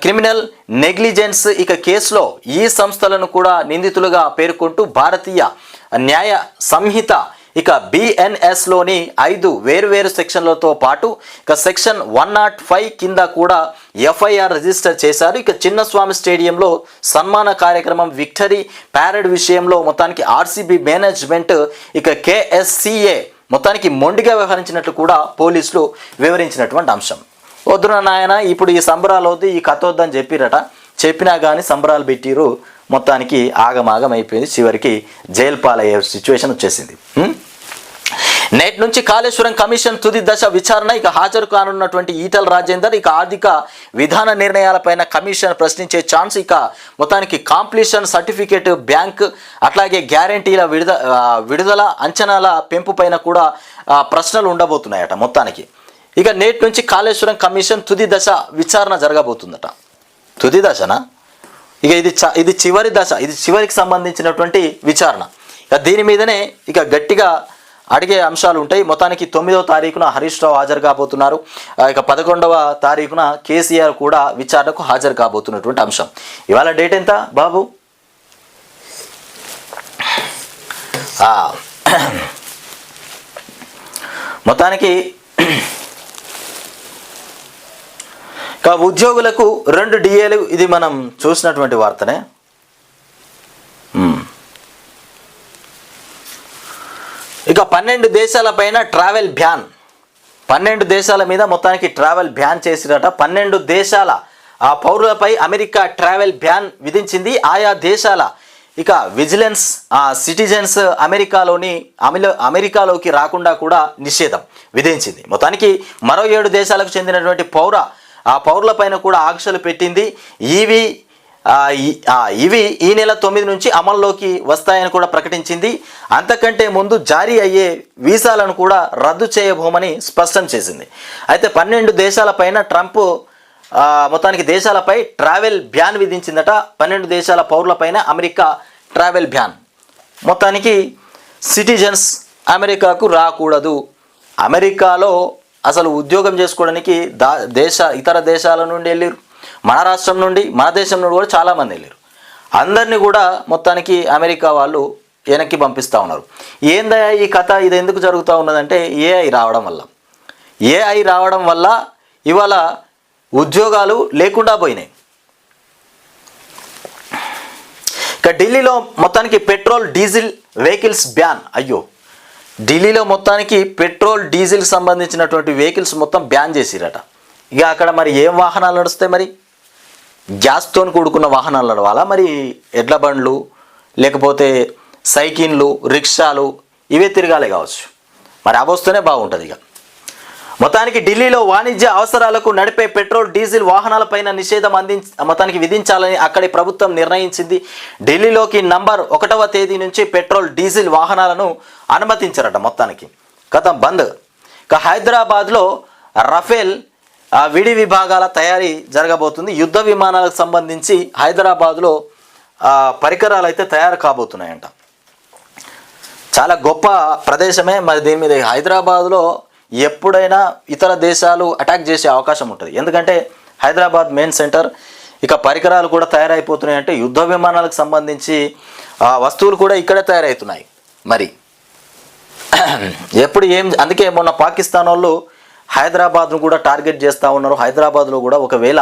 క్రిమినల్ నెగ్లిజెన్స్ ఇక కేసులో ఈ సంస్థలను కూడా నిందితులుగా పేర్కొంటూ భారతీయ న్యాయ సంహిత ఇక బిఎన్ఎస్లోని 5 వేరువేరు సెక్షన్లతో పాటు ఇక సెక్షన్ 105 కింద కూడా ఎఫ్ఐఆర్ రిజిస్టర్ చేశారు. ఇక చిన్నస్వామి స్టేడియంలో సన్మాన కార్యక్రమం విక్టరీ ప్యారెడ్ విషయంలో మొత్తానికి ఆర్సీబీ మేనేజ్మెంట్ ఇక కేఎస్సీఏ మొత్తానికి మొండిగా వ్యవహరించినట్లు కూడా పోలీసులు వివరించినటువంటి అంశం. వద్దున నాయన, ఇప్పుడు ఈ సంబరాలు వద్దు, ఈ కథ వద్దని చెప్పినా కానీ సంబరాలు పెట్టిరు. మొత్తానికి ఆగమాగం అయిపోయింది. చివరికి జైలు పాలయ్యే సిచ్యువేషన్ వచ్చేసింది. నేటి నుంచి కాళేశ్వరం కమిషన్ తుది దశ విచారణ. ఇక హాజరు కానున్నటువంటి ఈటల రాజేందర్ ఇక ఆర్థిక విధాన నిర్ణయాలపైన కమిషన్ ప్రశ్నించే ఛాన్స్. ఇక మొత్తానికి కాంప్లీషన్ సర్టిఫికేట్ బ్యాంక్ అట్లాగే గ్యారంటీల విడుదల అంచనాల పెంపు పైన కూడా ప్రశ్నలు ఉండబోతున్నాయట. మొత్తానికి ఇక నేటి నుంచి కాళేశ్వరం కమిషన్ తుది దశ విచారణ జరగబోతుందట. తుది దశనా? ఇక ఇది చివరి దశ, ఇది చివరికి సంబంధించినటువంటి విచారణ. ఇక దీని మీదనే ఇక గట్టిగా అడిగే అంశాలు ఉంటాయి. మొత్తానికి 9వ తారీఖున హరీష్ రావు హాజరు కాబోతున్నారు. ఇక 11వ తారీఖున కేసీఆర్ కూడా విచారణకు హాజరు కాబోతున్నటువంటి అంశం. ఇవాళ డేట్ ఎంత బాబు? మొత్తానికి ఉద్యోగులకు 2 డిఏలు, ఇది మనం చూసినటువంటి వార్తనే. ఇక 12 దేశాల పైన ట్రావెల్ బ్యాన్. 12 దేశాల మీద మొత్తానికి ట్రావెల్ బ్యాన్ చేసిరట. 12 దేశాల పౌరులపై అమెరికా ట్రావెల్ బ్యాన్ విధించింది. ఆయా దేశాల ఇక విజిలెన్స్ సిటిజన్స్ అమెరికాలోకి రాకుండా కూడా నిషేధం విధించింది. మొత్తానికి మరో 7 దేశాలకు చెందినటువంటి పౌరులపైన కూడా ఆంక్షలు పెట్టింది. ఇవి ఈ నెల 9 నుంచి అమల్లోకి వస్తాయని కూడా ప్రకటించింది. అంతకంటే ముందు జారీ అయ్యే వీసాలను కూడా రద్దు చేయబోమని స్పష్టం చేసింది. అయితే 12 దేశాలపైన ట్రంప్ మొత్తానికి దేశాలపై ట్రావెల్ బ్యాన్ విధించిందట. 12 దేశాల పౌరులపైన అమెరికా ట్రావెల్ బ్యాన్. మొత్తానికి సిటిజన్స్ అమెరికాకు రాకూడదు. అమెరికాలో అసలు ఉద్యోగం చేసుకోవడానికి ఇతర దేశాల నుండి వెళ్ళారు. మన రాష్ట్రం నుండి, మన దేశం నుండి కూడా చాలామంది వెళ్ళారు. అందరినీ కూడా మొత్తానికి అమెరికా వాళ్ళు వెనక్కి పంపిస్తూ ఉన్నారు. ఏందయ్యా ఈ కథ, ఇది ఎందుకు జరుగుతూ ఉన్నదంటే ఏఐ రావడం వల్ల ఇవాళ ఉద్యోగాలు లేకుండా పోయినాయి. ఇక ఢిల్లీలో మొత్తానికి పెట్రోల్ డీజిల్ వెహికల్స్ బ్యాన్. అయ్యో, ఢిల్లీలో మొత్తానికి పెట్రోల్ డీజిల్కి సంబంధించినటువంటి వెహికల్స్ మొత్తం బ్యాన్ చేసిరట. ఇక అక్కడ మరి ఏం వాహనాలు నడుస్తాయి? మరి గ్యాస్తో కూడుకున్న వాహనాలు నడవాలా, మరి ఎడ్ల బండ్లు లేకపోతే సైకిళ్ళు రిక్షాలు ఇవే తిరగాలి కావచ్చు. మరి అవస్తూనే బాగుంటుంది. ఇక మొత్తానికి ఢిల్లీలో వాణిజ్య అవసరాలకు నడిపే పెట్రోల్ డీజిల్ వాహనాలపైన నిషేధం మొత్తానికి విధించాలని అక్కడి ప్రభుత్వం నిర్ణయించింది. ఢిల్లీలోకి నంబర్ 1వ తేదీ నుంచి పెట్రోల్ డీజిల్ వాహనాలను అనుమతించారట. మొత్తానికి గతం బంద్. ఇక హైదరాబాద్లో రఫేల్ విడి విభాగాల తయారీ జరగబోతుంది. యుద్ధ విమానాలకు సంబంధించి హైదరాబాద్లో పరికరాలు అయితే తయారు కాబోతున్నాయంట. చాలా గొప్ప ప్రదేశమే. మరి దీని మీద హైదరాబాద్లో ఎప్పుడైనా ఇతర దేశాలు అటాక్ చేసే అవకాశం ఉంటుంది. ఎందుకంటే హైదరాబాద్ మెయిన్ సెంటర్. ఇక పరికరాలు కూడా తయారైపోతున్నాయి. అంటే యుద్ధ విమానాలకు సంబంధించి వస్తువులు కూడా ఇక్కడే తయారవుతున్నాయి. మరి ఎప్పుడు అందుకే మొన్న పాకిస్తాన్ వాళ్ళు హైదరాబాద్ను కూడా టార్గెట్ చేస్తూ ఉన్నారు. హైదరాబాద్లో కూడా ఒకవేళ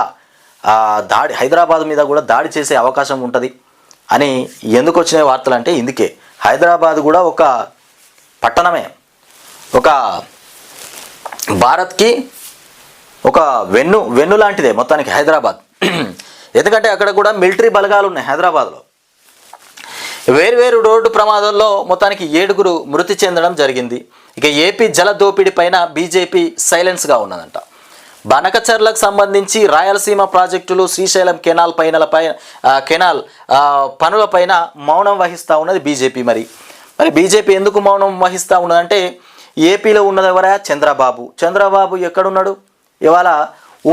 హైదరాబాద్ మీద కూడా దాడి చేసే అవకాశం ఉంటుంది అని ఎందుకు వచ్చిన వార్తలు అంటే ఇందుకే. హైదరాబాద్ కూడా ఒక పట్టణమే, ఒక భారత్కి ఒక వెన్ను లాంటిదే మొత్తానికి హైదరాబాద్. ఎందుకంటే అక్కడ కూడా మిలిటరీ బలగాలు ఉన్నాయి హైదరాబాద్లో. వేర్వేరు రోడ్డు ప్రమాదంలో మొత్తానికి 7గురు మృతి చెందడం జరిగింది. ఇక ఏపీ జల దోపిడీ పైన బీజేపీ సైలెన్స్గా ఉన్నదంట. బనకచర్లకు సంబంధించి రాయలసీమ ప్రాజెక్టులు శ్రీశైలం కెనాల్ పనులపైన మౌనం వహిస్తూ ఉన్నది బీజేపీ. మరి బీజేపీ ఎందుకు మౌనం వహిస్తూ ఉన్నదంటే ఏపీలో ఉన్నది ఎవరా? చంద్రబాబు ఎక్కడున్నాడు? ఇవాళ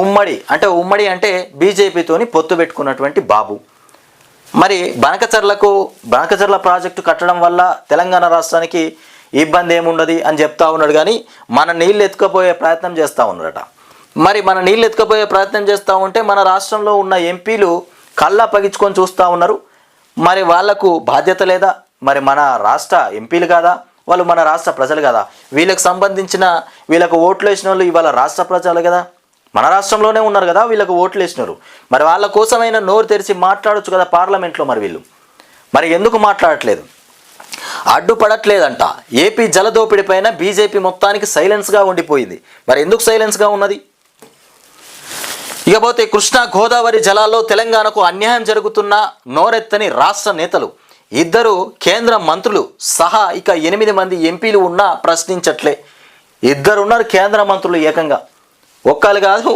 ఉమ్మడి అంటే బీజేపీతోని పొత్తు పెట్టుకున్నటువంటి బాబు. మరి బనకచర్ల ప్రాజెక్టు కట్టడం వల్ల తెలంగాణ రాష్ట్రానికి ఇబ్బంది ఏముండదు అని చెప్తా ఉన్నాడు. కానీ మన నీళ్ళు ఎత్తుకపోయే ప్రయత్నం చేస్తూ ఉన్నారట. మరి మన నీళ్ళు ఎత్తుకపోయే ప్రయత్నం చేస్తూ ఉంటే మన రాష్ట్రంలో ఉన్న ఎంపీలు కళ్ళ పగించుకొని చూస్తూ ఉన్నారు. మరి వాళ్లకు బాధ్యత లేదా? మరి మన రాష్ట్ర ఎంపీలు కాదా వాళ్ళు? మన రాష్ట్ర ప్రజలు కదా. వీళ్ళకు ఓట్లు వేసిన వాళ్ళు ఇవాళ రాష్ట్ర ప్రజలు కదా, మన రాష్ట్రంలోనే ఉన్నారు కదా, వీళ్ళకు ఓట్లు వేసినారు. మరి వాళ్ళ కోసమైనా నోరు తెరిచి మాట్లాడొచ్చు కదా పార్లమెంట్లో. మరి వీళ్ళు మరి ఎందుకు మాట్లాడట్లేదు? అడ్డుపడట్లేదంట. ఏపీ జలదోపిడి పైన బీజేపీ మొత్తానికి సైలెన్స్గా ఉండిపోయింది. మరి ఎందుకు సైలెన్స్గా ఉన్నది? ఇకపోతే కృష్ణా గోదావరి జలాల్లో తెలంగాణకు అన్యాయం జరుగుతున్న నోరెత్తని రాష్ట్ర నేతలు 2 కేంద్ర మంత్రులు సహా ఇక 8 మంది ఎంపీలు ఉన్నా ప్రశ్నించట్లే. 2 ఉన్నారు కేంద్ర మంత్రులు, ఏకంగా ఒక్కరు కాదు,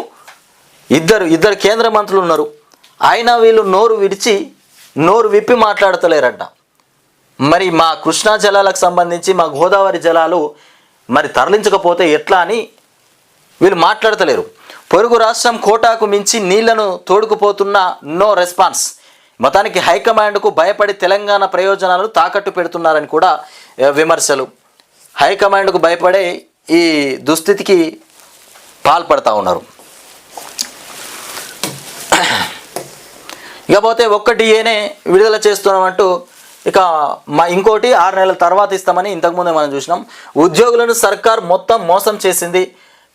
ఇద్దరు కేంద్ర మంత్రులు ఉన్నారు. అయినా వీళ్ళు నోరు విప్పి మాట్లాడతలేరంట. మరి మా కృష్ణా జలాలకు సంబంధించి మా గోదావరి జలాలు మరి తరలించకపోతే ఎట్లా అని వీళ్ళు మాట్లాడతలేరు. పొరుగు రాష్ట్రం కోటాకు మించి నీళ్లను తోడుకుపోతున్న నో రెస్పాన్స్. మొత్తానికి హైకమాండ్కు భయపడి తెలంగాణ ప్రయోజనాలను తాకట్టు పెడుతున్నారని కూడా విమర్శలు. హైకమాండ్కు భయపడే ఈ దుస్థితికి పాల్పడతా ఉన్నారు. ఇకపోతే ఒక్క డిఏనే విడుదల చేస్తున్నామంటూ ఇక ఇంకోటి 6 నెలల తర్వాత ఇస్తామని ఇంతకుముందే మనం చూసినాం. ఉద్యోగులను సర్కార్ మొత్తం మోసం చేసింది,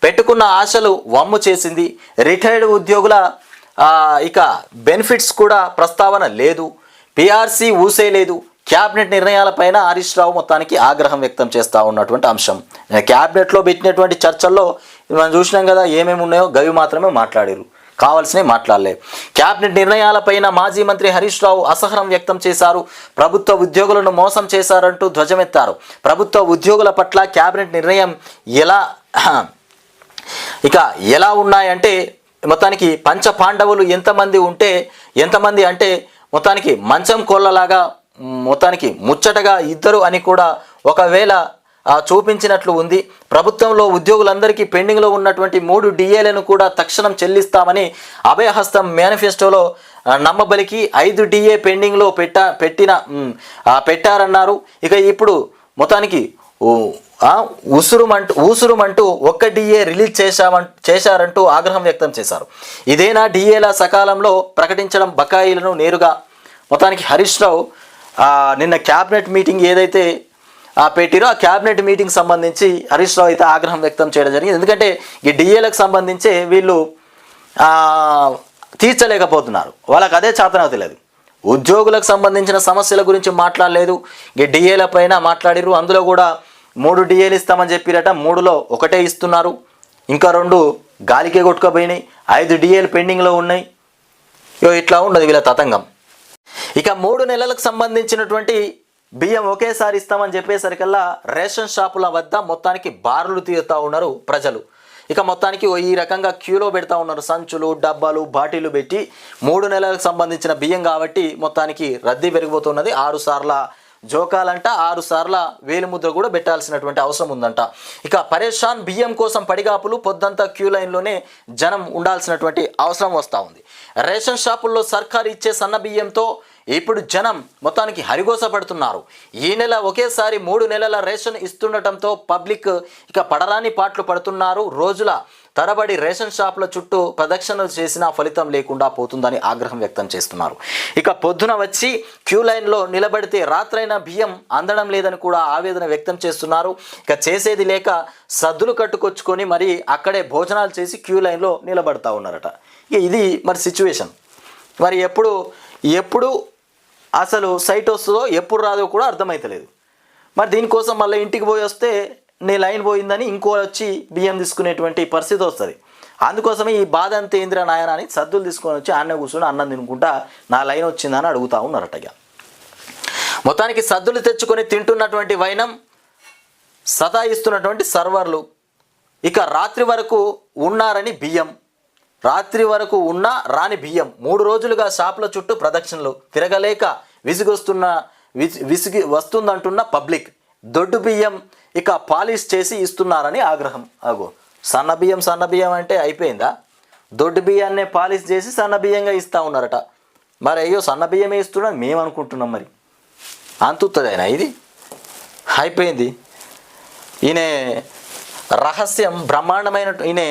పెట్టుకున్న ఆశలు వమ్ము చేసింది. రిటైర్డ్ ఉద్యోగుల ఇక బెనిఫిట్స్ కూడా ప్రస్తావన లేదు. పిఆర్సీ ఊసే లేదు. క్యాబినెట్ నిర్ణయాలపైన హరీష్ రావు మొత్తానికి ఆగ్రహం వ్యక్తం చేస్తూ ఉన్నటువంటి అంశం. క్యాబినెట్లో పెట్టినటువంటి చర్చల్లో మనం చూసినాం కదా, ఏమేమి ఉన్నాయో గవి మాత్రమే మాట్లాడారు, కావాల్సినవి మాట్లాడలే. క్యాబినెట్ నిర్ణయాలపైన మాజీ మంత్రి హరీష్ రావు అసహనం వ్యక్తం చేశారు. ప్రభుత్వ ఉద్యోగులను మోసం చేశారంటూ ధ్వజమెత్తారు. ప్రభుత్వ ఉద్యోగుల పట్ల క్యాబినెట్ నిర్ణయం ఎలా ఉన్నాయంటే మొత్తానికి పంచ పాండవులు ఎంతమంది అంటే మొత్తానికి మంచం కోళ్ళలాగా మొత్తానికి ముచ్చటగా 2 అని కూడా ఒకవేళ చూపించినట్లు ఉంది. ప్రభుత్వంలో ఉద్యోగులందరికీ పెండింగ్లో ఉన్నటువంటి 3 డిఏలను కూడా తక్షణం చెల్లిస్తామని అభయహస్తం మేనిఫెస్టోలో నమ్మబలికి 5 డిఏ పెండింగ్లో పెట్టారన్నారు. ఇక ఇప్పుడు మొత్తానికి ఊసురుమంటూ 1 డిఏ రిలీజ్ చేశారంటూ ఆగ్రహం వ్యక్తం చేశారు. ఇదేనా డిఏల సకాలంలో ప్రకటించడం? బకాయిలను నేరుగా మొత్తానికి హరీష్ రావు నిన్న క్యాబినెట్ మీటింగ్ ఏదైతే పెట్టిరో ఆ క్యాబినెట్ మీటింగ్ సంబంధించి హరీష్ రావు అయితే ఆగ్రహం వ్యక్తం చేయడం జరిగింది. ఎందుకంటే ఈ డిఏలకు సంబంధించి వీళ్ళు తీర్చలేకపోతున్నారు. వాళ్ళకి అదే చేతనో తెలియదు. ఉద్యోగులకు సంబంధించిన సమస్యల గురించి మాట్లాడలేదు. ఈ డిఏల పైన మాట్లాడిరు. అందులో కూడా 3 DAలు ఇస్తామని చెప్పిరట, 3లో ఒకటే ఇస్తున్నారు, ఇంకా 2 గాలికే కొట్టుకుపోయినాయి, 5 DAలు పెండింగ్లో ఉన్నాయి. ఇట్లా ఉన్నది వీళ్ళ తతంగం. ఇక 3 నెలలకు సంబంధించినటువంటి బియ్యం ఒకేసారి ఇస్తామని చెప్పేసరికల్లా రేషన్ షాపుల వద్ద మొత్తానికి బారులు తీరుతూ ఉన్నారు ప్రజలు. ఇక మొత్తానికి ఈ రకంగా క్యూలో పెడతా ఉన్నారు, సంచులు, డబ్బాలు, బాటిలు పెట్టి. 3 నెలలకు సంబంధించిన బియ్యం కాబట్టి మొత్తానికి రద్దీ పెరిగిపోతున్నది. 6 సార్ల జోకాలంట, 6 సార్ల వేలిముద్ర కూడా పెట్టాల్సినటువంటి అవసరం ఉందంట. ఇక పరేషాన్ బియ్యం కోసం పడిగాపులు, పొద్దంతా క్యూ లైన్లోనే జనం ఉండాల్సినటువంటి అవసరం వస్తూ ఉంది. రేషన్ షాపుల్లో సర్కారు ఇచ్చే సన్న బియ్యంతో ఇప్పుడు జనం మొత్తానికి హరిగోస పడుతున్నారు. ఈ నెల ఒకేసారి 3 నెలల రేషన్ ఇస్తుండటంతో పబ్లిక్ ఇక పడరాని పాటలు పడుతున్నారు. రోజుల తరబడి రేషన్ షాపుల చుట్టూ ప్రదక్షిణలు చేసినా ఫలితం లేకుండా పోతుందని ఆగ్రహం వ్యక్తం చేస్తున్నారు. ఇక పొద్దున వచ్చి క్యూ లైన్లో నిలబడితే రాత్రైనా బియ్యం అందడం లేదని కూడా ఆవేదన వ్యక్తం చేస్తున్నారు. ఇక చేసేది లేక సద్దులు కట్టుకొచ్చుకొని మరి అక్కడే భోజనాలు చేసి క్యూ లైన్లో నిలబడతా ఉన్నారట. ఇక ఇది మరి సిచ్యువేషన్. మరి ఎప్పుడు అసలు సైట్ వస్తుందో ఎప్పుడు రాదో కూడా అర్థమవుతలేదు. మరి దీనికోసం మళ్ళీ ఇంటికి పోయి వస్తే నీ లైన్ పోయిందని ఇంకో వచ్చి బియ్యం తీసుకునేటువంటి పరిస్థితి వస్తుంది. అందుకోసమే ఈ బాధ అంతే ఏంద్ర నాయన అని సద్దులు తీసుకొని వచ్చి అన్న కూర్చొని అన్నం తినుకుంటా నా లైన్ వచ్చిందని అడుగుతూ ఉన్నారట. మొత్తానికి సద్దులు తెచ్చుకొని తింటున్నటువంటి వైనం సతాయిస్తున్నటువంటి సర్వర్లు. ఇక రాత్రి వరకు ఉన్నారని బియ్యం, రాత్రి వరకు ఉన్న రాని బియ్యం, 3 రోజులుగా షాపుల చుట్టూ ప్రదక్షిణలు తిరగలేక విసిగి వస్తుందంటున్న పబ్లిక్. దొడ్డు బియ్యం ఇక పాలిష్ చేసి ఇస్తున్నారని ఆగ్రహం. సన్న బియ్యం అంటే అయిపోయిందా? దొడ్డు బియ్యాన్నే పాలిష్ చేసి సన్న బియ్యంగా ఇస్తూ ఉన్నారట. మరి అయ్యో సన్న బియ్యమే ఇస్తున్నాను మేము అనుకుంటున్నాం. మరి అంతుతుంది ఆయన, ఇది అయిపోయింది. ఈయన రహస్యం బ్రహ్మాండమైన, ఈయన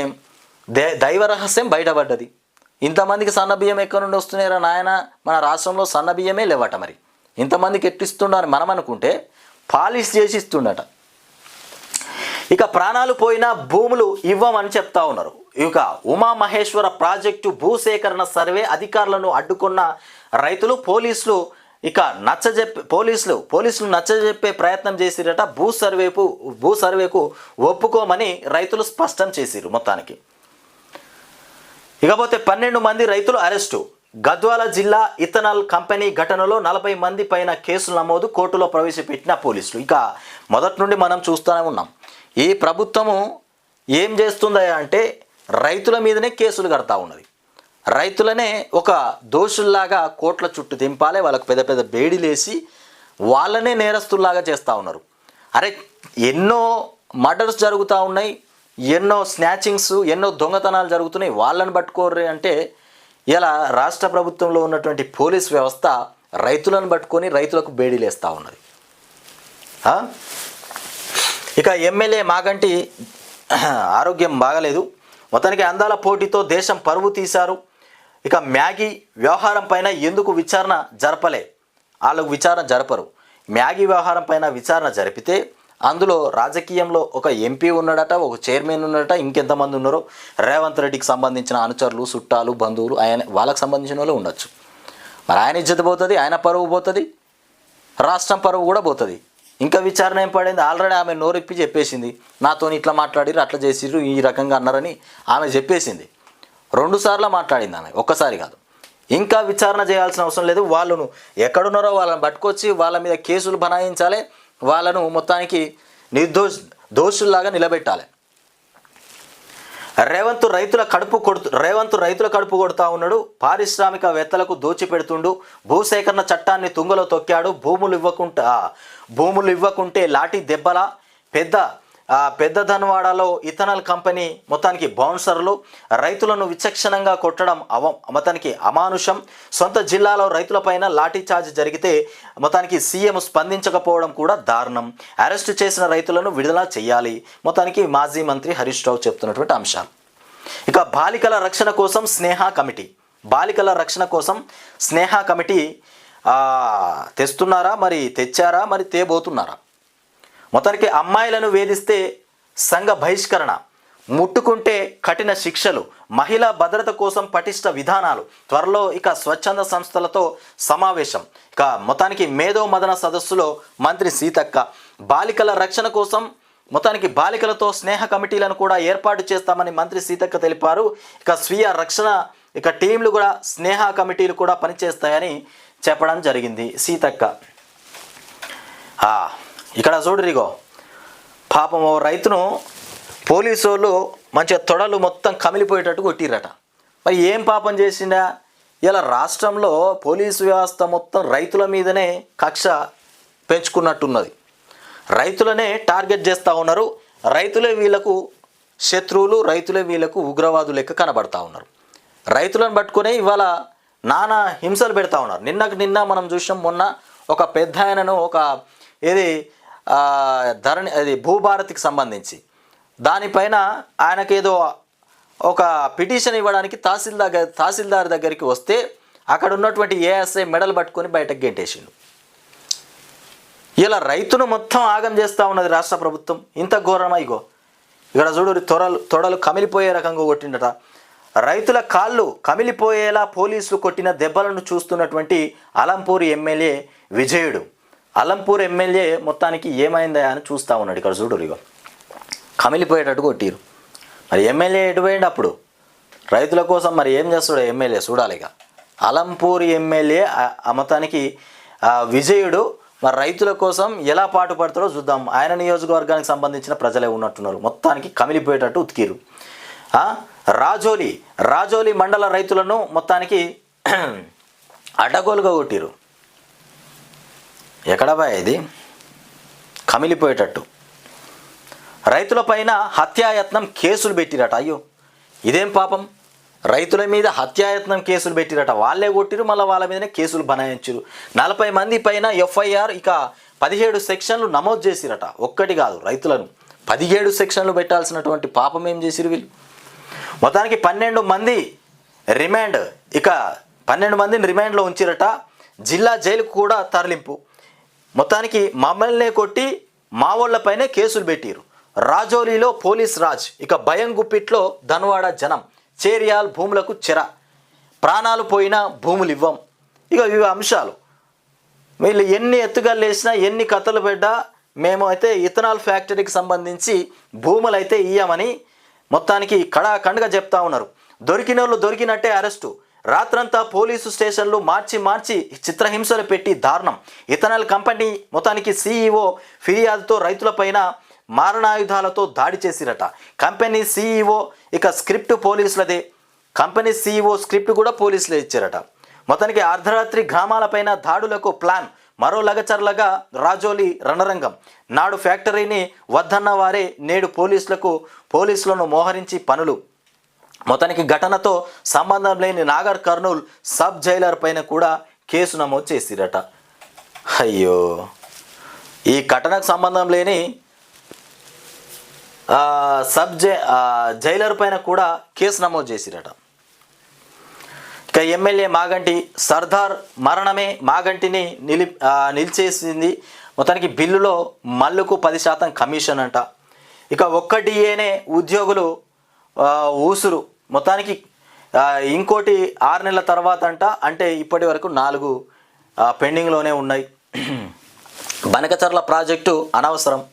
దైవ రహస్యం బయటపడ్డది. ఇంతమందికి సన్న బియ్యం ఎక్కడి నుండి వస్తున్నారా నాయన? మన రాష్ట్రంలో సన్న బియ్యమే లేవట. మరి ఇంతమందికి ఎట్టిస్తున్నారు మనం అనుకుంటే పాలిష్ చేసి ఇస్తుండట. ఇక ప్రాణాలు పోయినా భూములు ఇవ్వమని చెప్తా ఉన్నారు. ఇక ఉమామహేశ్వర ప్రాజెక్టు భూసేకరణ సర్వే అధికారులను అడ్డుకున్న రైతులు, పోలీసులు ఇక పోలీసులు నచ్చజెప్పే ప్రయత్నం చేసిరట. భూ సర్వేకు ఒప్పుకోమని రైతులు స్పష్టం చేసిరు. మొత్తానికి ఇకపోతే 12 మంది రైతులు అరెస్టు. గద్వాల జిల్లా ఇథనాల్ కంపెనీ ఘటనలో 40 మంది పైన కేసులు నమోదు, కోర్టులో ప్రవేశపెట్టిన పోలీసులు. ఇక మొదటి నుండి మనం చూస్తూనే ఉన్నాం, ఈ ప్రభుత్వము ఏం చేస్తుందా అంటే రైతుల మీదనే కేసులు కడతా ఉన్నది. రైతులనే ఒక దోషుల్లాగా కోట్ల చుట్టూ దింపాలి, వాళ్ళకు పెద్ద పెద్ద బేడీలేసి వాళ్ళనే నేరస్తుల్లాగా చేస్తూ ఉన్నారు. అరే ఎన్నో మర్డర్స్ జరుగుతూ ఉన్నాయి, ఎన్నో స్నాచింగ్స్, ఎన్నో దొంగతనాలు జరుగుతున్నాయి, వాళ్ళని పట్టుకోర్రే అంటే ఇలా రాష్ట్ర ప్రభుత్వంలో ఉన్నటువంటి పోలీస్ వ్యవస్థ రైతులను పట్టుకొని రైతులకు బేడీలేస్తూ ఉన్నది. ఇక ఎమ్మెల్యే మాగంటి ఆరోగ్యం బాగలేదు. మొత్తానికి అందాల పోటీతో దేశం పరువు తీశారు. ఇక మ్యాగీ వ్యవహారం పైన ఎందుకు విచారణ జరపలే? వాళ్ళకు విచారణ జరపరు. మ్యాగీ వ్యవహారం పైన విచారణ జరిపితే అందులో రాజకీయంలో ఒక ఎంపీ ఉన్నాడట, ఒక చైర్మన్ ఉన్నాడట, ఇంకెంతమంది ఉన్నారో రేవంత్ రెడ్డికి సంబంధించిన అనుచరులు, చుట్టాలు, బంధువులు, వాళ్ళకి సంబంధించిన వాళ్ళు ఉండొచ్చు. మరి ఆయన ఇజ్జత పోతుంది, ఆయన పరువు పోతుంది, రాష్ట్రం పరువు కూడా పోతుంది. ఇంకా విచారణ ఏం పడింది? ఆల్రెడీ ఆమె నోరెప్పి చెప్పేసింది, నాతో ఇట్లా మాట్లాడిరు, అట్లా చేసిర్రు, ఈ రకంగా అన్నారని ఆమె చెప్పేసింది. 2 సార్లు మాట్లాడింది ఆమె, ఒక్కసారి కాదు. ఇంకా విచారణ చేయాల్సిన అవసరం లేదు. వాళ్ళను ఎక్కడున్నారో వాళ్ళని పట్టుకొచ్చి వాళ్ళ మీద కేసులు బనాయించాలి, వాళ్ళను మొత్తానికి దోషుల్లాగా నిలబెట్టాలి. రేవంత్ రైతుల కడుపు కొడుతూ ఉన్నాడు. పారిశ్రామికవేత్తలకు దోచిపెడుతుండు. భూసేకరణ చట్టాన్ని తుంగలో తొక్కాడు. భూములు ఇవ్వకుంటే లాఠీ దెబ్బల. పెద్ద ధన్వాడలో ఇథనాల్ కంపెనీ మొత్తానికి బౌన్సర్లు రైతులను విచక్షణంగా కొట్టడం మొత్తానికి అమానుషం. సొంత జిల్లాలో రైతులపైన లాఠీ చార్జ్ జరిగితే మొత్తానికి సీఎం స్పందించకపోవడం కూడా దారుణం. అరెస్టు చేసిన రైతులను విడుదల చేయాలి. మొత్తానికి మాజీ మంత్రి హరీష్ రావు చెప్తున్నటువంటి అంశాలు. ఇక బాలికల రక్షణ కోసం స్నేహ కమిటీ తెస్తున్నారా, మరి తెచ్చారా, మరి తేబోతున్నారా? మొత్తానికి అమ్మాయిలను వేధిస్తే సంఘ బహిష్కరణ. ముట్టుకుంటే కఠిన శిక్షలు, మహిళా భద్రత కోసం పటిష్ట విధానాలు. త్వరలో ఇక స్వచ్ఛంద సంస్థలతో సమావేశం. ఇక మొత్తానికి మేధో మదన సదస్సులో మంత్రి సీతక్క. బాలికల రక్షణ కోసం మొత్తానికి బాలికలతో స్నేహ కమిటీలను కూడా ఏర్పాటు చేస్తామని మంత్రి సీతక్క తెలిపారు. ఇక స్వీయ రక్షణ ఇక టీంలు కూడా స్నేహ కమిటీలు కూడా పనిచేస్తాయని చెప్పడం జరిగింది సీతక్క. ఇక్కడ చూడరిగో పాపం ఓ రైతును పోలీసు వాళ్ళు మంచిగా తొడలు మొత్తం కమిలిపోయేటట్టు కొట్టిరట. మరి ఏం పాపం చేసిండా? ఇలా రాష్ట్రంలో పోలీసు వ్యవస్థ మొత్తం రైతుల మీదనే కక్ష పెంచుకున్నట్టున్నది. రైతులనే టార్గెట్ చేస్తూ ఉన్నారు. రైతులే వీళ్ళకు శత్రువులు, రైతులే వీళ్ళకు ఉగ్రవాదులు లెక్క కనబడతా ఉన్నారు. రైతులను పట్టుకునే ఇవాళ నానా హింసలు పెడతా ఉన్నారు. నిన్న మనం చూసాం, మొన్న ఒక పెద్ద ఆయనను ఒక ఏది ధరణి అది భూభారతికి సంబంధించి దానిపైన ఆయనకేదో ఒక పిటిషన్ ఇవ్వడానికి తహసీల్దార్ దగ్గరికి వస్తే అక్కడ ఉన్నటువంటి ఏఎస్ఐ మెడల్ పట్టుకొని బయటకు గెంటేసిండు. ఇలా రైతును మొత్తం ఆగం చేస్తూ ఉన్నది రాష్ట్ర ప్రభుత్వం. ఇంత ఘోరమా? ఇగో ఇక్కడ చూడు, తొడలు కమిలిపోయే రకంగా కొట్టిండట. రైతుల కాళ్ళు కమిలిపోయేలా పోలీసులు కొట్టిన దెబ్బలను చూస్తున్నటువంటి అలంపూర్ ఎమ్మెల్యే విజయుడు. అలంపూర్ ఎమ్మెల్యే మొత్తానికి ఏమైందా అని చూస్తూ ఉన్నాడు. ఇక్కడ చూడు, ఇగో కమిలిపోయేటట్టు కొట్టిరు. మరి ఎమ్మెల్యే ఎటుపోయిండు అప్పుడు? రైతుల కోసం మరి ఏం చేస్తాడు ఎమ్మెల్యే చూడాలి. ఇక అలంపూర్ ఎమ్మెల్యే మొత్తానికి విజయుడు మరి రైతుల కోసం ఎలా పాటుపడతాడో చూద్దాం. ఆయన నియోజకవర్గానికి సంబంధించిన ప్రజలే ఉన్నట్టున్నారు. మొత్తానికి కమిలిపోయేటట్టు ఉతికిరు. రాజోలి మండల రైతులను మొత్తానికి అడ్డగోలుగా కొట్టిరు. ఎక్కడబా ఇది? కమిలిపోయేటట్టు. రైతులపైన హత్యాయత్నం కేసులు పెట్టిరట. అయ్యో ఇదేం పాపం! రైతుల మీద హత్యాయత్నం కేసులు పెట్టిరట. వాళ్ళే కొట్టిరు, మళ్ళీ వాళ్ళ మీదనే కేసులు బనాయించారు. 40 మంది పైన ఎఫ్ఐఆర్, ఇక 17 సెక్షన్లు నమోదు చేసిరట. ఒక్కటి కాదు, రైతులను 17 సెక్షన్లు పెట్టాల్సినటువంటి పాపం ఏం చేసిరు వీళ్ళు? మొత్తానికి 12 మంది రిమాండ్, ఇక 12 మందిని రిమాండ్లో ఉంచిరట. జిల్లా జైలుకు కూడా తరలింపు. మొత్తానికి మమ్మల్నే కొట్టి మా వాళ్ళపైనే కేసులు పెట్టిరు. రాజోలీలో పోలీస్ రాజ్, ఇక భయం గుప్పిట్లో ధన్వాడ జనం. చేరియాల్ భూములకు చెర, ప్రాణాలు పోయినా భూములు ఇవ్వం. ఇక ఇవి అంశాలు. వీళ్ళు ఎన్ని ఎత్తుగల్లు వేసినా, ఎన్ని కథలు పెట్టా, మేము అయితే ఇథనాల్ ఫ్యాక్టరీకి సంబంధించి భూములు అయితే ఇయ్యమని మొత్తానికి కడాఖండగా చెప్తా ఉన్నారు. దొరికిన వాళ్ళు దొరికినట్టే అరెస్టు. రాత్రంతా పోలీసు స్టేషన్లు మార్చి చిత్రహింసలు పెట్టి దారుణం. ఇథనాల్ కంపెనీ మొత్తానికి సీఈఓ ఫిర్యాదుతో రైతులపైన మారణాయుధాలతో దాడి చేసిరట. కంపెనీ సీఈఓ ఇక స్క్రిప్ట్ పోలీసులదే. కంపెనీ సీఈఓ స్క్రిప్ట్ కూడా పోలీసులే ఇచ్చారట. మొత్తానికి అర్ధరాత్రి గ్రామాలపైన దాడులకు ప్లాన్. మరో లగచర్లగా రాజోలి రణరంగం. నాడు ఫ్యాక్టరీని వద్దన్న వారే నేడు పోలీసులను మోహరించి పనులు. మొత్తానికి ఘటనతో సంబంధం లేని నాగర్ కర్నూల్ సబ్ జైలర్ పైన కూడా కేసు నమోదు చేసిరట. అయ్యో, ఈ ఘటనకు సంబంధం లేని జైలర్ పైన కూడా కేసు నమోదు చేసిరట. ఇక ఎమ్మెల్యే మాగంటి సర్దార్ మరణమే మాగంటిని నిలిచేసింది. మొత్తానికి బిల్లులో మల్లుకు 10% కమిషన్ అంట. ఇక ఒక్క డిఏనే ఉద్యోగులు ఊసురు. మొత్తానికి ఇంకోటి 6 నెలల తర్వాత అంట. అంటే ఇప్పటి వరకు 4 పెండింగ్లోనే ఉన్నాయి. బనకచర్ల ప్రాజెక్టు అనవసరం.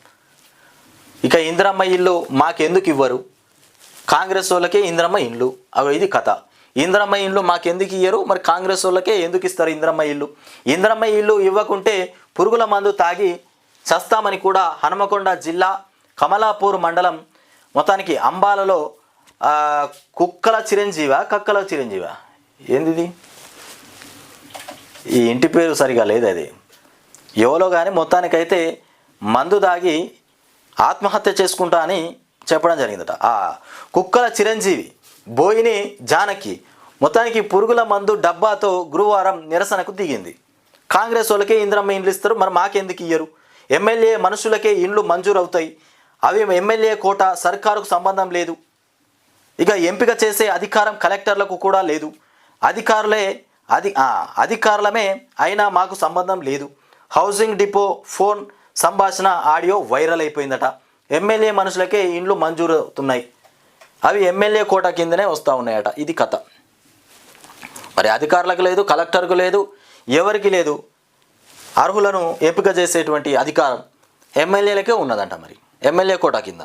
ఇక ఇందిరమ్మ ఇల్లు మాకెందుకు ఇవ్వరు? కాంగ్రెస్ వాళ్ళకే ఇందిరమ్మ ఇల్లు. ఇది కథ. ఇందిరమ్మ ఇల్లు మాకెందుకు ఇయ్యరు, మరి కాంగ్రెస్ వాళ్ళకే ఎందుకు ఇస్తారు ఇందిరమ్మ ఇల్లు? ఇందిరమ్మ ఇల్లు ఇవ్వకుంటే పురుగుల మందు తాగి చస్తామని కూడా హనుమకొండ జిల్లా కమలాపూర్ మండలం మొత్తానికి అంబాలలో కక్కల చిరంజీవా ఏంది ఈ ఇంటి పేరు సరిగా లేదు. అది ఎవరో కానీ మొత్తానికైతే మందు దాగి ఆత్మహత్య చేసుకుంటా అని చెప్పడం జరిగిందట. కుక్కల చిరంజీవి, బోయిని జానకి మొత్తానికి పురుగుల మందు డబ్బాతో గురువారం నిరసనకు దిగింది. కాంగ్రెస్ వాళ్ళకే ఇందిరమ్మ ఇండ్లు ఇస్తారు, మరి మాకెందుకు ఇయ్యరు? ఎమ్మెల్యే మనుషులకే ఇండ్లు మంజూరు అవుతాయి. అవి ఎమ్మెల్యే కోట, సర్కారుకు సంబంధం లేదు. ఇక ఎంపిక చేసే అధికారం కలెక్టర్లకు కూడా లేదు. అధికారులమే అయినా మాకు సంబంధం లేదు. హౌసింగ్ డిపో ఫోన్ సంభాషణ ఆడియో వైరల్ అయిపోయిందట. ఎమ్మెల్యే మనుషులకే ఇండ్లు మంజూరు అవుతున్నాయి. అవి ఎమ్మెల్యే కోటా కిందనే వస్తూ ఉన్నాయట. ఇది కథ. మరి అధికారులకు లేదు, కలెక్టర్కు లేదు, ఎవరికి లేదు. అర్హులను ఎంపిక చేసేటువంటి అధికారం ఎమ్మెల్యేలకే ఉన్నదంట. మరి ఎమ్మెల్యే కోటా కింద